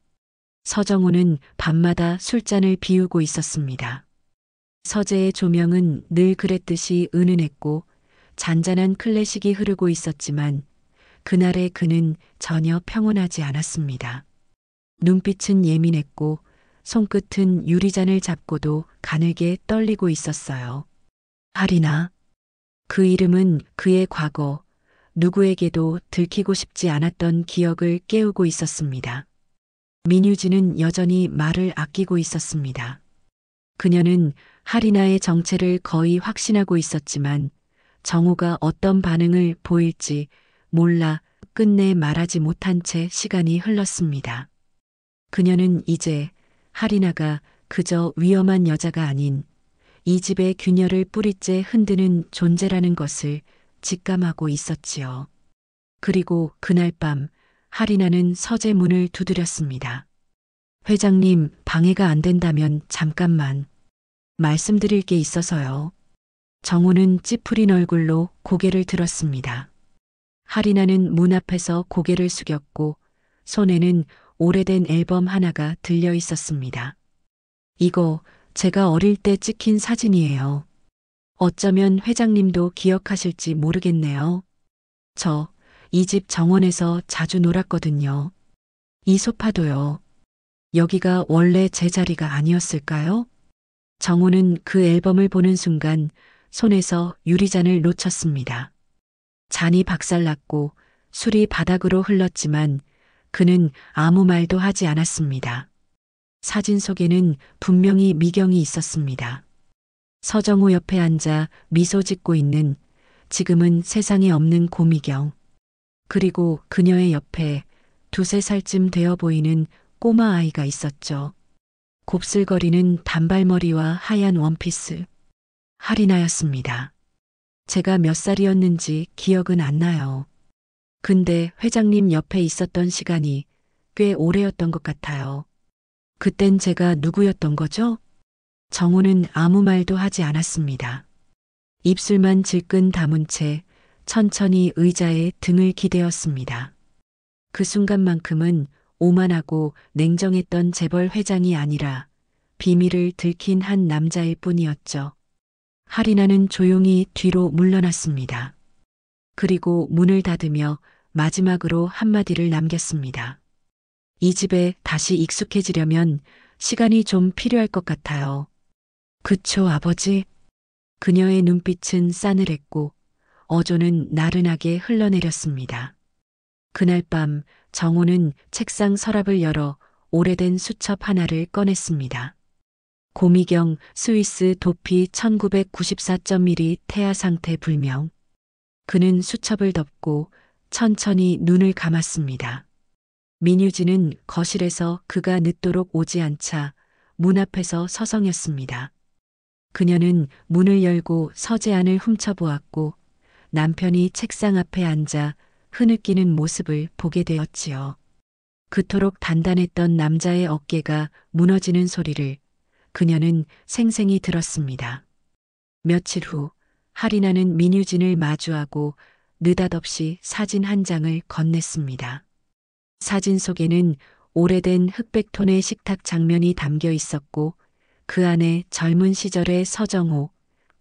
서정호는 밤마다 술잔을 비우고 있었습니다. 서재의 조명은 늘 그랬듯이 은은했고 잔잔한 클래식이 흐르고 있었지만 그날의 그는 전혀 평온하지 않았습니다. 눈빛은 예민했고 손끝은 유리잔을 잡고도 가늘게 떨리고 있었어요. 하리나. 그 이름은 그의 과거, 누구에게도 들키고 싶지 않았던 기억을 깨우고 있었습니다. 민유진은 여전히 말을 아끼고 있었습니다. 그녀는 하리나의 정체를 거의 확신하고 있었지만 정우가 어떤 반응을 보일지 몰라 끝내 말하지 못한 채 시간이 흘렀습니다. 그녀는 이제 하리나가 그저 위험한 여자가 아닌 이 집의 균열을 뿌리째 흔드는 존재라는 것을 직감하고 있었지요. 그리고 그날 밤 하리나는 서재 문을 두드렸습니다. 회장님, 방해가 안 된다면 잠깐만 말씀드릴 게 있어서요. 정우는 찌푸린 얼굴로 고개를 들었습니다. 하리나는 문 앞에서 고개를 숙였고 손에는 오래된 앨범 하나가 들려 있었습니다. 이거 제가 어릴 때 찍힌 사진이에요. 어쩌면 회장님도 기억하실지 모르겠네요. 저 이 집 정원에서 자주 놀았거든요. 이 소파도요. 여기가 원래 제 자리가 아니었을까요? 정우는 그 앨범을 보는 순간 손에서 유리잔을 놓쳤습니다. 잔이 박살났고 술이 바닥으로 흘렀지만 그는 아무 말도 하지 않았습니다. 사진 속에는 분명히 미경이 있었습니다. 서정우 옆에 앉아 미소 짓고 있는 지금은 세상에 없는 고미경. 그리고 그녀의 옆에 두세 살쯤 되어 보이는 꼬마 아이가 있었죠. 곱슬거리는 단발머리와 하얀 원피스. 하리나였습니다. 제가 몇 살이었는지 기억은 안 나요. 근데 회장님 옆에 있었던 시간이 꽤 오래였던 것 같아요. 그땐 제가 누구였던 거죠? 정우는 아무 말도 하지 않았습니다. 입술만 질끈 다문 채 천천히 의자에 등을 기대었습니다. 그 순간만큼은 오만하고 냉정했던 재벌 회장이 아니라 비밀을 들킨 한 남자일 뿐이었죠. 하리나는 조용히 뒤로 물러났습니다. 그리고 문을 닫으며 마지막으로 한마디를 남겼습니다. 이 집에 다시 익숙해지려면 시간이 좀 필요할 것 같아요. 그쵸, 아버지? 그녀의 눈빛은 싸늘했고 어조는 나른하게 흘러내렸습니다. 그날 밤 정호는 책상 서랍을 열어 오래된 수첩 하나를 꺼냈습니다. 고미경 스위스 도피 1994.1이 태아 상태 불명. 그는 수첩을 덮고 천천히 눈을 감았습니다. 민유진은 거실에서 그가 늦도록 오지 않자 문 앞에서 서성였습니다. 그녀는 문을 열고 서재 안을 훔쳐보았고 남편이 책상 앞에 앉아 흐느끼는 모습을 보게 되었지요. 그토록 단단했던 남자의 어깨가 무너지는 소리를 그녀는 생생히 들었습니다. 며칠 후 하리나는 민유진을 마주하고 느닷없이 사진 한 장을 건넸습니다. 사진 속에는 오래된 흑백톤의 식탁 장면이 담겨 있었고 그 안에 젊은 시절의 서정호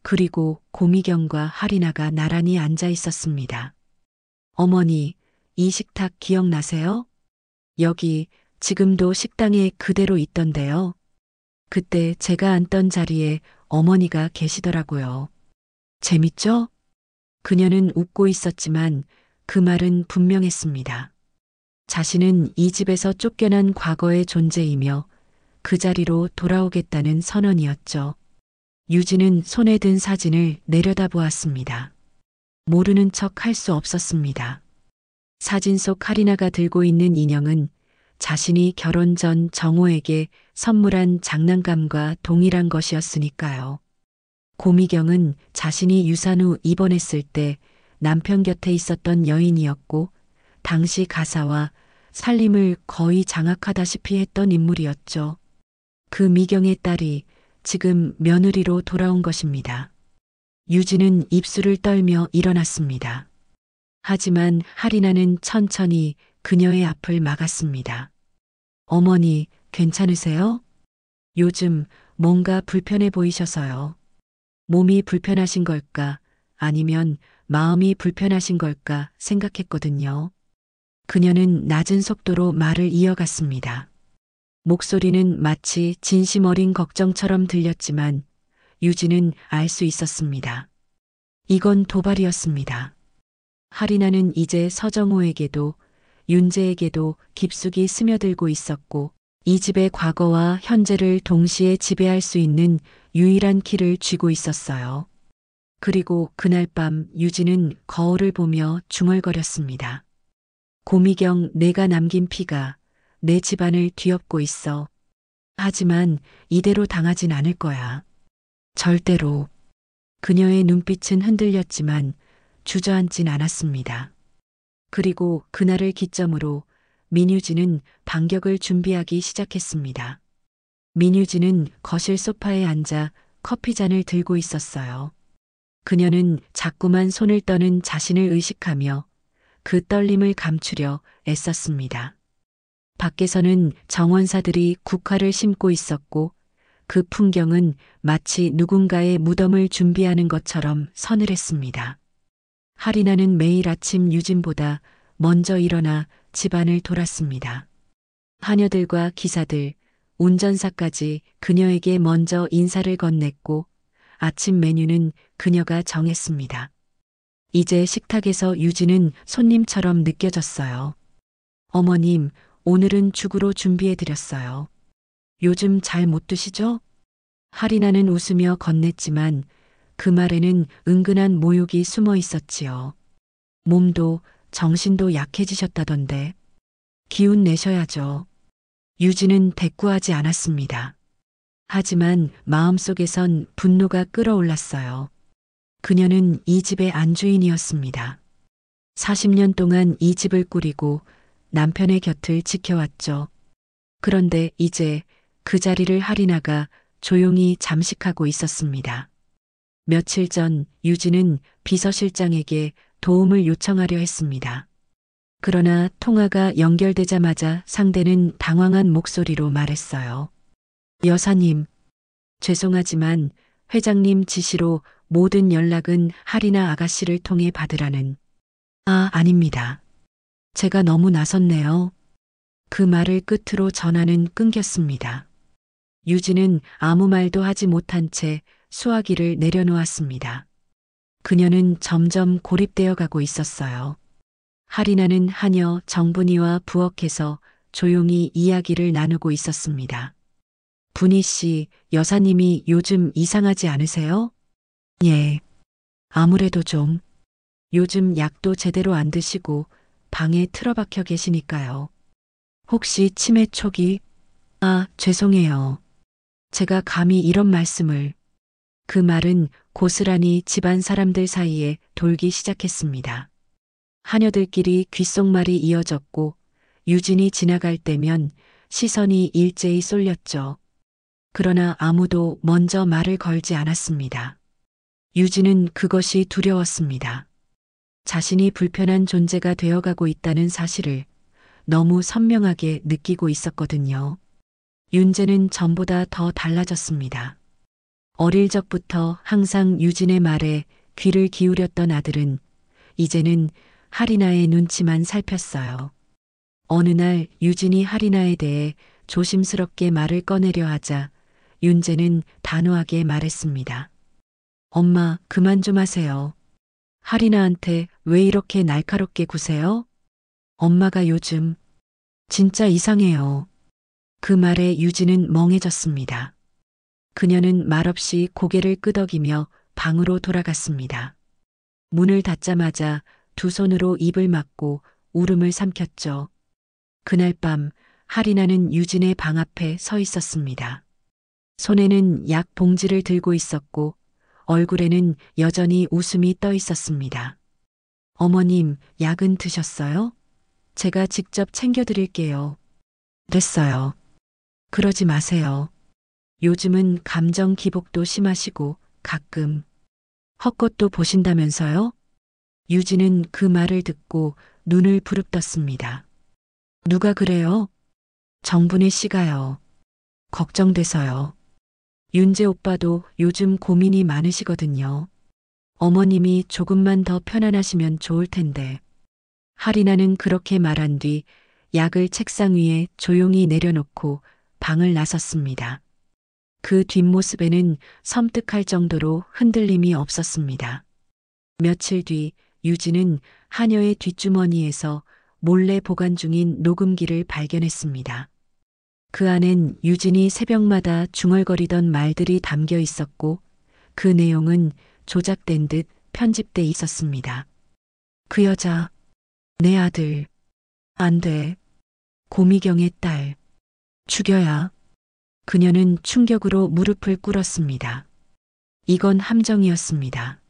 그리고 고미경과 하리나가 나란히 앉아 있었습니다. 어머니, 이 식탁 기억나세요? 여기 지금도 식당에 그대로 있던데요. 그때 제가 앉던 자리에 어머니가 계시더라고요. 재밌죠? 그녀는 웃고 있었지만 그 말은 분명했습니다. 자신은 이 집에서 쫓겨난 과거의 존재이며 그 자리로 돌아오겠다는 선언이었죠. 유진은 손에 든 사진을 내려다보았습니다. 모르는 척 할 수 없었습니다. 사진 속 하리나가 들고 있는 인형은 자신이 결혼 전 정호에게 선물한 장난감과 동일한 것이었으니까요. 고미경은 자신이 유산 후 입원했을 때 남편 곁에 있었던 여인이었고 당시 가사와 살림을 거의 장악하다시피 했던 인물이었죠. 그 미경의 딸이 지금 며느리로 돌아온 것입니다. 유진은 입술을 떨며 일어났습니다. 하지만 하리나는 천천히 그녀의 앞을 막았습니다. 어머니, 괜찮으세요? 요즘 뭔가 불편해 보이셔서요. 몸이 불편하신 걸까 아니면 마음이 불편하신 걸까 생각했거든요. 그녀는 낮은 속도로 말을 이어갔습니다. 목소리는 마치 진심 어린 걱정처럼 들렸지만 유진은 알 수 있었습니다. 이건 도발이었습니다. 하리나는 이제 서정호에게도 윤재에게도 깊숙이 스며들고 있었고 이 집의 과거와 현재를 동시에 지배할 수 있는 유일한 키를 쥐고 있었어요. 그리고 그날 밤 유진은 거울을 보며 중얼거렸습니다. 고미경, 내가 남긴 피가 내 집안을 뒤엎고 있어. 하지만 이대로 당하진 않을 거야. 절대로. 그녀의 눈빛은 흔들렸지만 주저앉진 않았습니다. 그리고 그날을 기점으로 민유진은 반격을 준비하기 시작했습니다. 민유진은 거실 소파에 앉아 커피잔을 들고 있었어요. 그녀는 자꾸만 손을 떠는 자신을 의식하며 그 떨림을 감추려 애썼습니다. 밖에서는 정원사들이 국화를 심고 있었고 그 풍경은 마치 누군가의 무덤을 준비하는 것처럼 서늘했습니다. 하리나는 매일 아침 유진보다 먼저 일어나 집안을 돌았습니다. 하녀들과 기사들, 운전사까지 그녀에게 먼저 인사를 건넸고 아침 메뉴는 그녀가 정했습니다. 이제 식탁에서 유진은 손님처럼 느껴졌어요. 어머님, 오늘은 죽으로 준비해드렸어요. 요즘 잘 못 드시죠? 하리나는 웃으며 건넸지만 그 말에는 은근한 모욕이 숨어 있었지요. 몸도 정신도 약해지셨다던데. 기운 내셔야죠. 유진은 대꾸하지 않았습니다. 하지만 마음속에선 분노가 끓어올랐어요. 그녀는 이 집의 안주인이었습니다. 40년 동안 이 집을 꾸리고 남편의 곁을 지켜왔죠. 그런데 이제 그 자리를 하리나가 조용히 잠식하고 있었습니다. 며칠 전 유진은 비서실장에게 도움을 요청하려 했습니다. 그러나 통화가 연결되자마자 상대는 당황한 목소리로 말했어요. 여사님, 죄송하지만 회장님 지시로 모든 연락은 하리나 아가씨를 통해 받으라는. 아닙니다. 제가 너무 나섰네요. 그 말을 끝으로 전화는 끊겼습니다. 유진은 아무 말도 하지 못한 채 수화기를 내려놓았습니다. 그녀는 점점 고립되어 가고 있었어요. 하리나는 하녀 정분이와 부엌에서 조용히 이야기를 나누고 있었습니다. 분희 씨, 여사님이 요즘 이상하지 않으세요? 예. 아무래도 좀. 요즘 약도 제대로 안 드시고 방에 틀어박혀 계시니까요. 혹시 치매 초기? 죄송해요. 제가 감히 이런 말씀을. 그 말은 고스란히 집안 사람들 사이에 돌기 시작했습니다. 하녀들끼리 귓속말이 이어졌고 유진이 지나갈 때면 시선이 일제히 쏠렸죠. 그러나 아무도 먼저 말을 걸지 않았습니다. 유진은 그것이 두려웠습니다. 자신이 불편한 존재가 되어가고 있다는 사실을 너무 선명하게 느끼고 있었거든요. 윤재는 전보다 더 달라졌습니다. 어릴 적부터 항상 유진의 말에 귀를 기울였던 아들은 이제는 하리나의 눈치만 살폈어요. 어느 날 유진이 하리나에 대해 조심스럽게 말을 꺼내려 하자 윤재는 단호하게 말했습니다. 엄마, 그만 좀 하세요. 하리나한테 왜 이렇게 날카롭게 구세요? 엄마가 요즘 진짜 이상해요. 그 말에 유진은 멍해졌습니다. 그녀는 말없이 고개를 끄덕이며 방으로 돌아갔습니다. 문을 닫자마자 두 손으로 입을 막고 울음을 삼켰죠. 그날 밤 하리나는 유진의 방 앞에 서 있었습니다. 손에는 약 봉지를 들고 있었고 얼굴에는 여전히 웃음이 떠 있었습니다. 어머님, 약은 드셨어요? 제가 직접 챙겨드릴게요. 됐어요. 그러지 마세요. 요즘은 감정 기복도 심하시고 가끔 헛것도 보신다면서요? 유진은 그 말을 듣고 눈을 부릅떴습니다. 누가 그래요? 정분의 씨가요. 걱정돼서요. 윤재 오빠도 요즘 고민이 많으시거든요. 어머님이 조금만 더 편안하시면 좋을 텐데. 하리나는 그렇게 말한 뒤 약을 책상 위에 조용히 내려놓고 방을 나섰습니다. 그 뒷모습에는 섬뜩할 정도로 흔들림이 없었습니다. 며칠 뒤 유진은 하녀의 뒷주머니에서 몰래 보관 중인 녹음기를 발견했습니다. 그 안엔 유진이 새벽마다 중얼거리던 말들이 담겨 있었고 그 내용은 조작된 듯 편집돼 있었습니다. 그 여자, 내 아들, 안 돼. 고미경의 딸. 죽여야. 그녀는 충격으로 무릎을 꿇었습니다. 이건 함정이었습니다.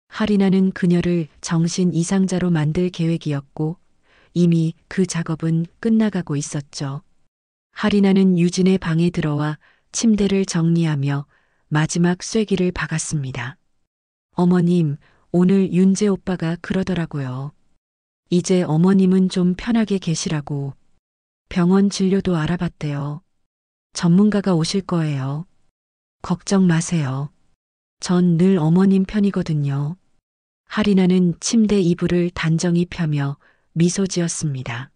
하리나는 그녀를 정신 이상자로 만들 계획이었고 이미 그 작업은 끝나가고 있었죠. 하리나는 유진의 방에 들어와 침대를 정리하며 마지막 쐐기를 박았습니다. 어머님, 오늘 윤재 오빠가 그러더라고요. 이제 어머님은 좀 편하게 계시라고. 병원 진료도 알아봤대요. 전문가가 오실 거예요. 걱정 마세요. 전 늘 어머님 편이거든요. 하리나는 침대 이불을 단정히 펴며 미소 지었습니다.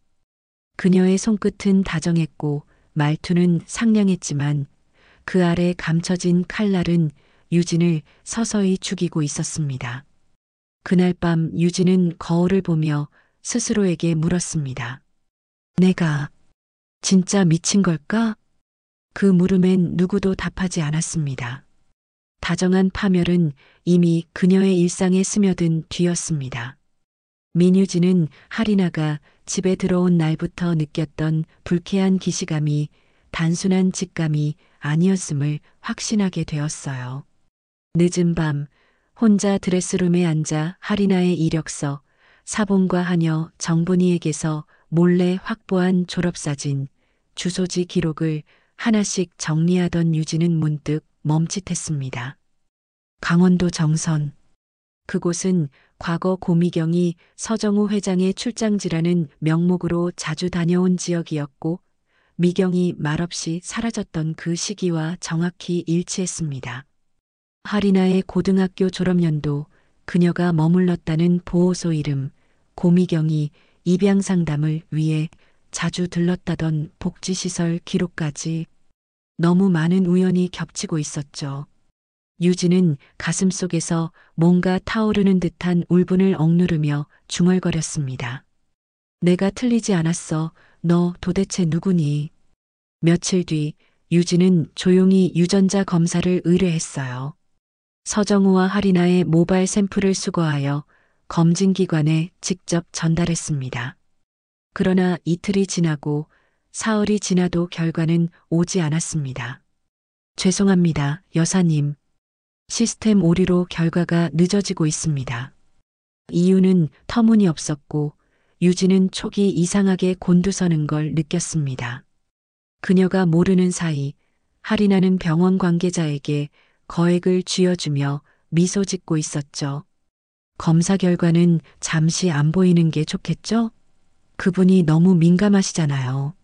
그녀의 손끝은 다정했고 말투는 상냥했지만 그 아래 감춰진 칼날은 유진을 서서히 죽이고 있었습니다. 그날 밤 유진은 거울을 보며 스스로에게 물었습니다. 내가 진짜 미친 걸까? 그 물음엔 누구도 답하지 않았습니다. 다정한 파멸은 이미 그녀의 일상에 스며든 뒤였습니다. 민유진은 하리나가 집에 들어온 날부터 느꼈던 불쾌한 기시감이 단순한 직감이 아니었음을 확신하게 되었어요. 늦은 밤 혼자 드레스룸에 앉아 하리나의 이력서, 사본과 하녀 정분이에게서 몰래 확보한 졸업사진, 주소지 기록을 하나씩 정리하던 유진은 문득 멈칫했습니다. 강원도 정선. 그곳은 과거 고미경이 서정우 회장의 출장지라는 명목으로 자주 다녀온 지역이었고 미경이 말없이 사라졌던 그 시기와 정확히 일치했습니다. 하리나의 고등학교 졸업연도 그녀가 머물렀다는 보호소 이름, 고미경이 입양 상담을 위해 자주 들렀다던 복지시설 기록까지 너무 많은 우연이 겹치고 있었죠. 유진은 가슴속에서 뭔가 타오르는 듯한 울분을 억누르며 중얼거렸습니다. 내가 틀리지 않았어. 너 도대체 누구니? 며칠 뒤 유진은 조용히 유전자 검사를 의뢰했어요. 서정우와 하리나의 모발 샘플을 수거하여 검진기관에 직접 전달했습니다. 그러나 이틀이 지나고 사흘이 지나도 결과는 오지 않았습니다. 죄송합니다, 여사님. 시스템 오류로 결과가 늦어지고 있습니다. 이유는 터무니없었고 유진은 촉이 이상하게 곤두서는 걸 느꼈습니다. 그녀가 모르는 사이 하리나는 병원 관계자에게 거액을 쥐어주며 미소 짓고 있었죠. 검사 결과는 잠시 안 보이는 게 좋겠죠? 그분이 너무 민감하시잖아요.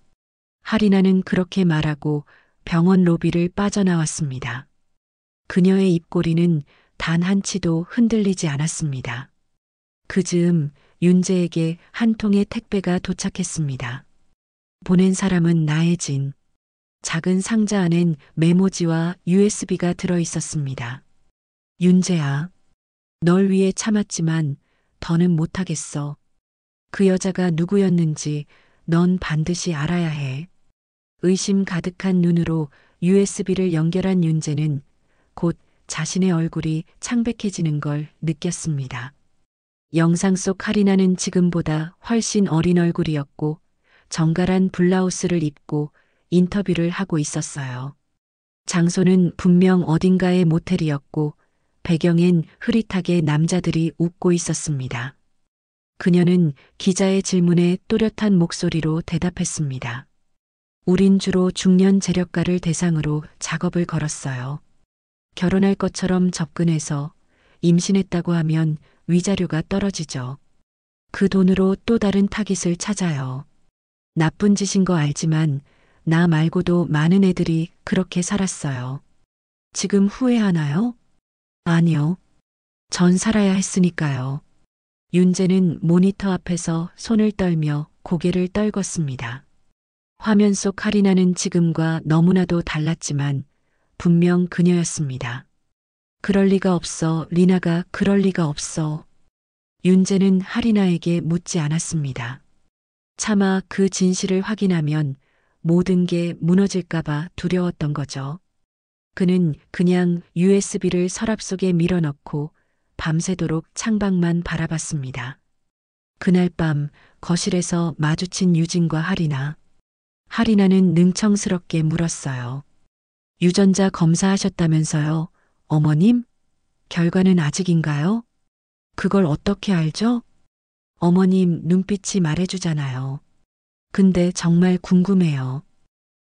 하리나는 그렇게 말하고 병원 로비를 빠져나왔습니다. 그녀의 입꼬리는 단 한치도 흔들리지 않았습니다. 그 즈음 윤재에게 한 통의 택배가 도착했습니다. 보낸 사람은 나혜진. 작은 상자 안엔 메모지와 USB가 들어 있었습니다. 윤재야, 널 위해 참았지만 더는 못하겠어. 그 여자가 누구였는지 넌 반드시 알아야 해. 의심 가득한 눈으로 USB를 연결한 윤재는 곧 자신의 얼굴이 창백해지는 걸 느꼈습니다. 영상 속 하리나는 지금보다 훨씬 어린 얼굴이었고 정갈한 블라우스를 입고 인터뷰를 하고 있었어요. 장소는 분명 어딘가의 모텔이었고 배경엔 흐릿하게 남자들이 웃고 있었습니다. 그녀는 기자의 질문에 또렷한 목소리로 대답했습니다. 우린 주로 중년 재력가를 대상으로 작업을 걸었어요. 결혼할 것처럼 접근해서 임신했다고 하면 위자료가 떨어지죠. 그 돈으로 또 다른 타깃을 찾아요. 나쁜 짓인 거 알지만 나 말고도 많은 애들이 그렇게 살았어요. 지금 후회하나요? 아니요. 전 살아야 했으니까요. 윤재는 모니터 앞에서 손을 떨며 고개를 떨궜습니다. 화면 속 하리나는 지금과 너무나도 달랐지만 분명 그녀였습니다. 그럴 리가 없어, 리나가 그럴 리가 없어. 윤재는 하리나에게 묻지 않았습니다. 차마 그 진실을 확인하면 모든 게 무너질까봐 두려웠던 거죠. 그는 그냥 USB를 서랍 속에 밀어넣고 밤새도록 창밖만 바라봤습니다. 그날 밤 거실에서 마주친 유진과 하리나. 하리나는 능청스럽게 물었어요. 유전자 검사하셨다면서요? 어머님? 결과는 아직인가요? 그걸 어떻게 알죠? 어머님 눈빛이 말해주잖아요. 근데 정말 궁금해요.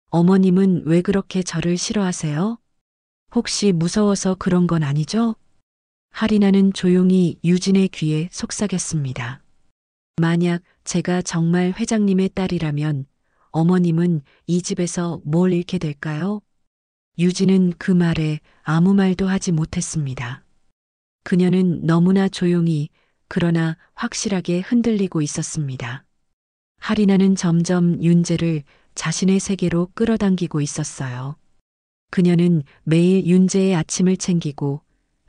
어머님은 왜 그렇게 저를 싫어하세요? 혹시 무서워서 그런 건 아니죠? 하리나는 조용히 유진의 귀에 속삭였습니다. 만약 제가 정말 회장님의 딸이라면 어머님은 이 집에서 뭘 잃게 될까요? 유진은 그 말에 아무 말도 하지 못했습니다. 그녀는 너무나 조용히 그러나 확실하게 흔들리고 있었습니다. 하리나는 점점 윤재를 자신의 세계로 끌어당기고 있었어요. 그녀는 매일 윤재의 아침을 챙기고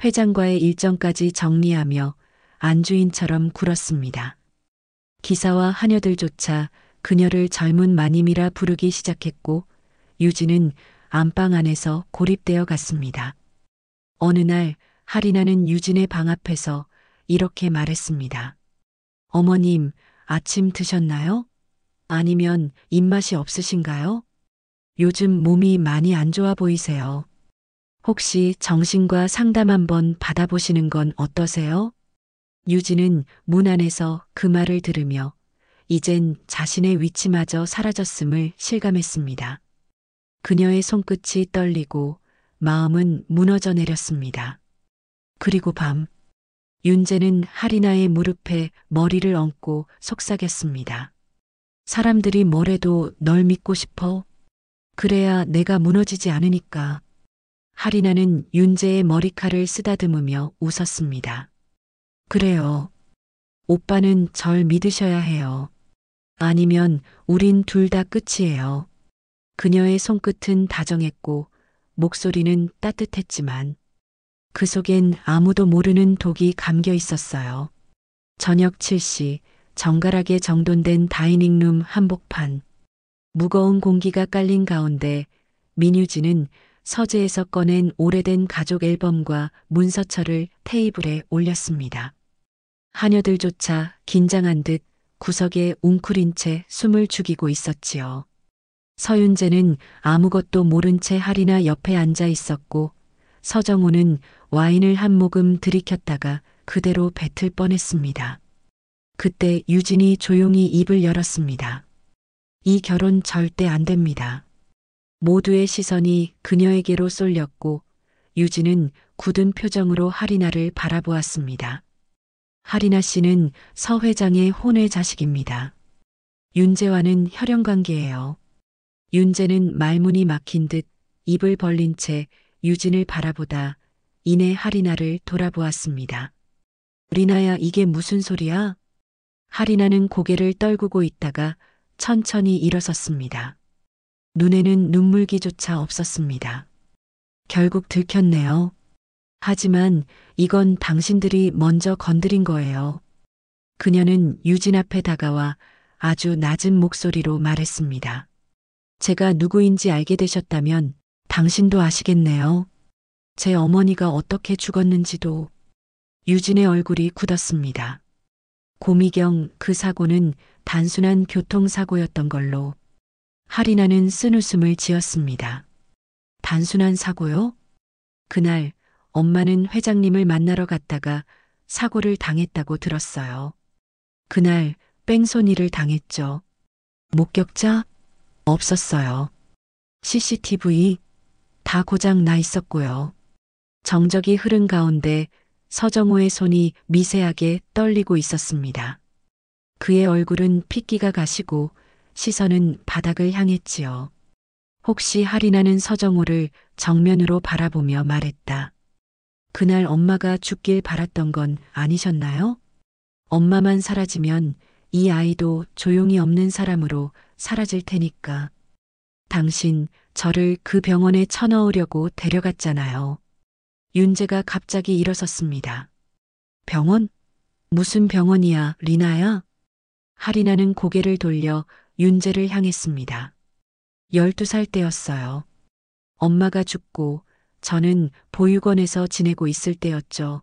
회장과의 일정까지 정리하며 안주인처럼 굴었습니다. 기사와 하녀들조차 그녀를 젊은 마님이라 부르기 시작했고 유진은 안방 안에서 고립되어 갔습니다. 어느 날 하리나는 유진의 방 앞에서 이렇게 말했습니다. 어머님, 아침 드셨나요? 아니면 입맛이 없으신가요? 요즘 몸이 많이 안 좋아 보이세요. 혹시 정신과 상담 한번 받아보시는 건 어떠세요? 유진은 문 안에서 그 말을 들으며 이젠 자신의 위치마저 사라졌음을 실감했습니다. 그녀의 손끝이 떨리고 마음은 무너져 내렸습니다. 그리고 밤, 윤재는 하리나의 무릎에 머리를 얹고 속삭였습니다. 사람들이 뭐래도 널 믿고 싶어. 그래야 내가 무너지지 않으니까. 하리나는 윤재의 머리칼을 쓰다듬으며 웃었습니다. 그래요. 오빠는 절 믿으셔야 해요. 아니면 우린 둘 다 끝이에요. 그녀의 손끝은 다정했고 목소리는 따뜻했지만 그 속엔 아무도 모르는 독이 감겨 있었어요. 저녁 7시 정갈하게 정돈된 다이닝룸 한복판. 무거운 공기가 깔린 가운데 민유진은 서재에서 꺼낸 오래된 가족 앨범과 문서처를 테이블에 올렸습니다. 하녀들조차 긴장한 듯 구석에 웅크린 채 숨을 죽이고 있었지요. 서윤재는 아무것도 모른 채 하리나 옆에 앉아 있었고 서정호는 와인을 한 모금 들이켰다가 그대로 뱉을 뻔했습니다. 그때 유진이 조용히 입을 열었습니다. 이 결혼 절대 안 됩니다. 모두의 시선이 그녀에게로 쏠렸고 유진은 굳은 표정으로 하리나를 바라보았습니다. 하리나 씨는 서 회장의 혼외 자식입니다. 윤재와는 혈연관계예요. 윤재는 말문이 막힌 듯 입을 벌린 채 유진을 바라보다 이내 하리나를 돌아보았습니다. 리나야, 이게 무슨 소리야? 하리나는 고개를 떨구고 있다가 천천히 일어섰습니다. 눈에는 눈물기조차 없었습니다. 결국 들켰네요. 하지만 이건 당신들이 먼저 건드린 거예요. 그녀는 유진 앞에 다가와 아주 낮은 목소리로 말했습니다. 제가 누구인지 알게 되셨다면 당신도 아시겠네요. 제 어머니가 어떻게 죽었는지도. 유진의 얼굴이 굳었습니다. 고미경, 그 사고는 단순한 교통사고였던 걸로. 하리나는 쓴웃음을 지었습니다. 단순한 사고요? 그날 엄마는 회장님을 만나러 갔다가 사고를 당했다고 들었어요. 그날 뺑소니를 당했죠. 목격자? 없었어요. CCTV 다 고장 나 있었고요. 정적이 흐른 가운데 서정호의 손이 미세하게 떨리고 있었습니다. 그의 얼굴은 핏기가 가시고 시선은 바닥을 향했지요. 혹시 하리나는 서정호를 정면으로 바라보며 말했다. 그날 엄마가 죽길 바랐던 건 아니셨나요? 엄마만 사라지면 이 아이도 조용히 없는 사람으로 사라질 테니까. 당신 저를 그 병원에 쳐넣으려고 데려갔잖아요. 윤재가 갑자기 일어섰습니다. 병원? 무슨 병원이야, 리나야? 하리나는 고개를 돌려 윤재를 향했습니다. 12살 때였어요. 엄마가 죽고 저는 보육원에서 지내고 있을 때였죠.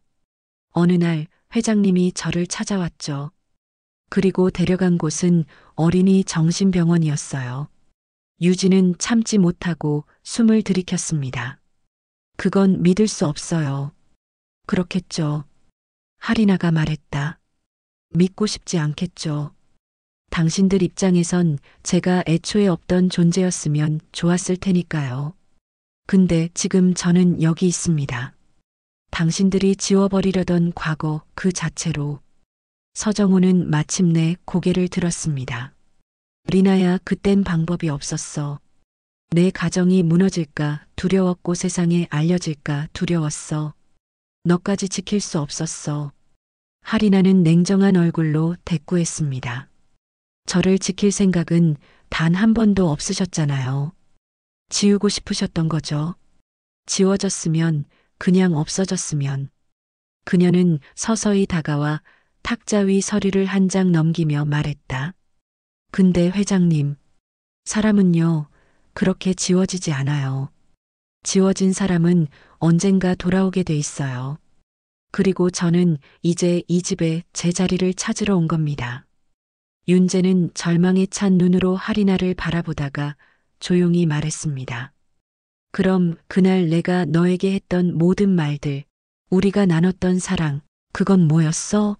어느 날 회장님이 저를 찾아왔죠. 그리고 데려간 곳은 어린이 정신병원이었어요. 유진은 참지 못하고 숨을 들이켰습니다. 그건 믿을 수 없어요. 그렇겠죠. 하리나가 말했다. 믿고 싶지 않겠죠. 당신들 입장에선 제가 애초에 없던 존재였으면 좋았을 테니까요. 근데 지금 저는 여기 있습니다. 당신들이 지워버리려던 과거 그 자체로. 서정훈은 마침내 고개를 들었습니다. 리나야, 그땐 방법이 없었어. 내 가정이 무너질까 두려웠고 세상에 알려질까 두려웠어. 너까지 지킬 수 없었어. 하리나는 냉정한 얼굴로 대꾸했습니다. 저를 지킬 생각은 단 한 번도 없으셨잖아요. 지우고 싶으셨던 거죠. 지워졌으면, 그냥 없어졌으면. 그녀는 서서히 다가와 탁자 위 서류를 한 장 넘기며 말했다. 근데 회장님, 사람은요, 그렇게 지워지지 않아요. 지워진 사람은 언젠가 돌아오게 돼 있어요. 그리고 저는 이제 이 집에 제 자리를 찾으러 온 겁니다. 윤재는 절망에 찬 눈으로 하리나를 바라보다가 조용히 말했습니다. 그럼 그날 내가 너에게 했던 모든 말들, 우리가 나눴던 사랑, 그건 뭐였어?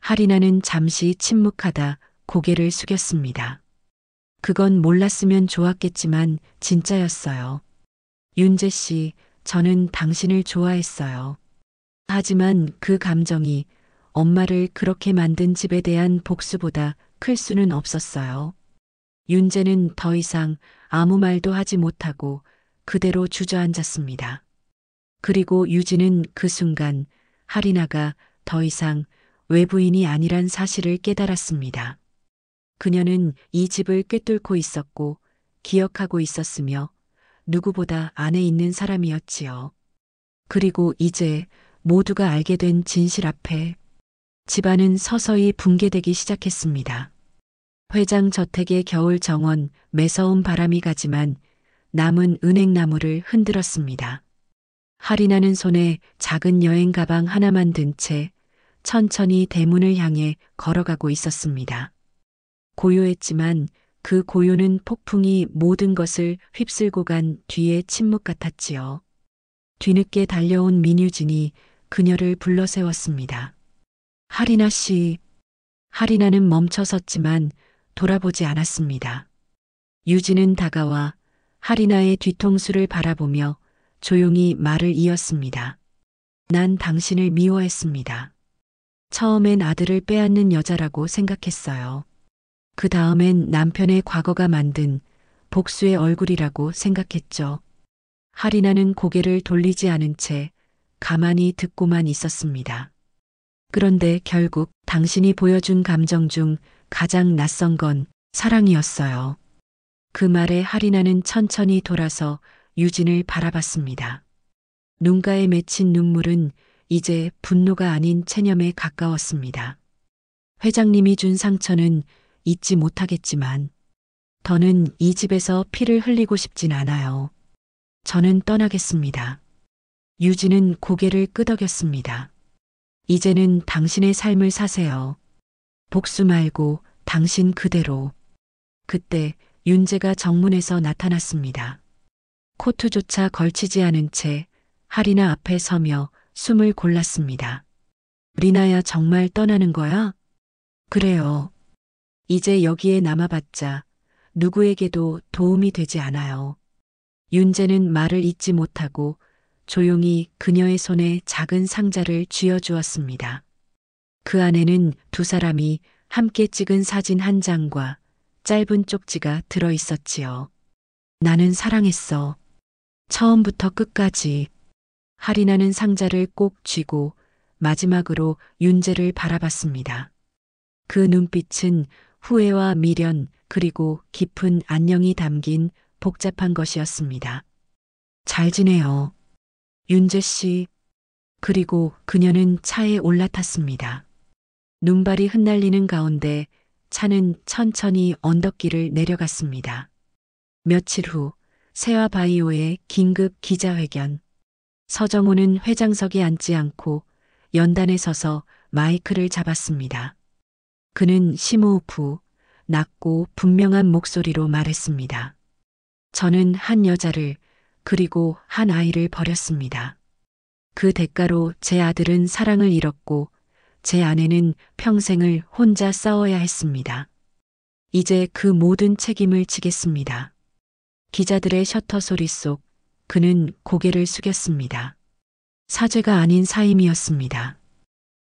하리나는 잠시 침묵하다 고개를 숙였습니다. 그건 몰랐으면 좋았겠지만 진짜였어요. 윤재 씨, 저는 당신을 좋아했어요. 하지만 그 감정이 엄마를 그렇게 만든 집에 대한 복수보다 클 수는 없었어요. 윤재는 더 이상 아무 말도 하지 못하고 그대로 주저앉았습니다. 그리고 유진은 그 순간 하리나가 더 이상 외부인이 아니란 사실을 깨달았습니다. 그녀는 이 집을 꿰뚫고 있었고 기억하고 있었으며 누구보다 안에 있는 사람이었지요. 그리고 이제 모두가 알게 된 진실 앞에 집안은 서서히 붕괴되기 시작했습니다. 회장 저택의 겨울 정원, 매서운 바람이 가지만 남은 은행나무를 흔들었습니다. 하리나는 손에 작은 여행 가방 하나만 든 채 천천히 대문을 향해 걸어가고 있었습니다. 고요했지만 그 고요는 폭풍이 모든 것을 휩쓸고 간 뒤의 침묵 같았지요. 뒤늦게 달려온 민유진이 그녀를 불러세웠습니다. 하리나 씨. 하리나는 멈춰섰지만 돌아보지 않았습니다. 유진은 다가와 하리나의 뒤통수를 바라보며 조용히 말을 이었습니다. 난 당신을 미워했습니다. 처음엔 아들을 빼앗는 여자라고 생각했어요. 그 다음엔 남편의 과거가 만든 복수의 얼굴이라고 생각했죠. 하리나는 고개를 돌리지 않은 채 가만히 듣고만 있었습니다. 그런데 결국 당신이 보여준 감정 중 가장 낯선 건 사랑이었어요. 그 말에 하리나는 천천히 돌아서 유진을 바라봤습니다. 눈가에 맺힌 눈물은 이제 분노가 아닌 체념에 가까웠습니다. 회장님이 준 상처는 잊지 못하겠지만 더는 이 집에서 피를 흘리고 싶진 않아요. 저는 떠나겠습니다. 유진은 고개를 끄덕였습니다. 이제는 당신의 삶을 사세요. 복수 말고 당신 그대로. 그때 윤재가 정문에서 나타났습니다. 코트조차 걸치지 않은 채 하리나 앞에 서며 숨을 골랐습니다. 리나야, 정말 떠나는 거야? 그래요. 이제 여기에 남아봤자 누구에게도 도움이 되지 않아요. 윤재는 말을 잇지 못하고 조용히 그녀의 손에 작은 상자를 쥐어주었습니다. 그 안에는 두 사람이 함께 찍은 사진 한 장과 짧은 쪽지가 들어 있었지요. 나는 사랑했어. 처음부터 끝까지. 하리나는 상자를 꼭 쥐고 마지막으로 윤재를 바라봤습니다. 그 눈빛은 후회와 미련 그리고 깊은 안녕이 담긴 복잡한 것이었습니다. 잘 지내요. 윤재 씨. 그리고 그녀는 차에 올라탔습니다. 눈발이 흩날리는 가운데 차는 천천히 언덕길을 내려갔습니다. 며칠 후 세화바이오의 긴급 기자회견. 서정훈은 회장석에 앉지 않고 연단에 서서 마이크를 잡았습니다. 그는 심호흡 후 낮고 분명한 목소리로 말했습니다. 저는 한 여자를 그리고 한 아이를 버렸습니다. 그 대가로 제 아들은 사랑을 잃었고 제 아내는 평생을 혼자 싸워야 했습니다. 이제 그 모든 책임을 지겠습니다. 기자들의 셔터 소리 속 그는 고개를 숙였습니다. 사죄가 아닌 사임이었습니다.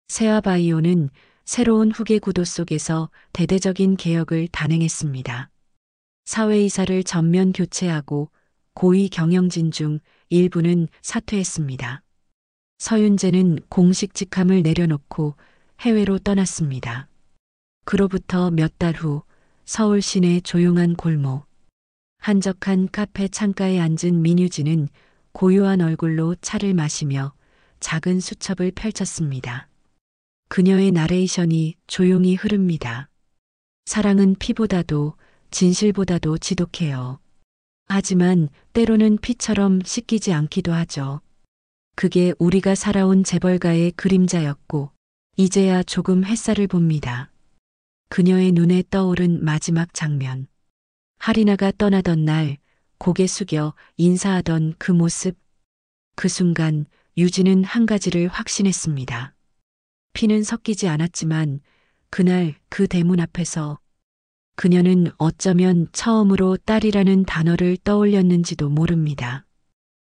세아바이오는 새로운 후계 구도 속에서 대대적인 개혁을 단행했습니다. 사회이사를 전면 교체하고 고위 경영진 중 일부는 사퇴했습니다. 서윤재는 공식 직함을 내려놓고 해외로 떠났습니다. 그로부터 몇 달 후 서울 시내 조용한 골목, 한적한 카페 창가에 앉은 민유진은 고요한 얼굴로 차를 마시며 작은 수첩을 펼쳤습니다. 그녀의 나레이션이 조용히 흐릅니다. 사랑은 피보다도 진실보다도 지독해요. 하지만 때로는 피처럼 씻기지 않기도 하죠. 그게 우리가 살아온 재벌가의 그림자였고 이제야 조금 햇살을 봅니다. 그녀의 눈에 떠오른 마지막 장면. 하리나가 떠나던 날 고개 숙여 인사하던 그 모습. 그 순간 유진은 한 가지를 확신했습니다. 피는 섞이지 않았지만 그날 그 대문 앞에서 그녀는 어쩌면 처음으로 딸이라는 단어를 떠올렸는지도 모릅니다.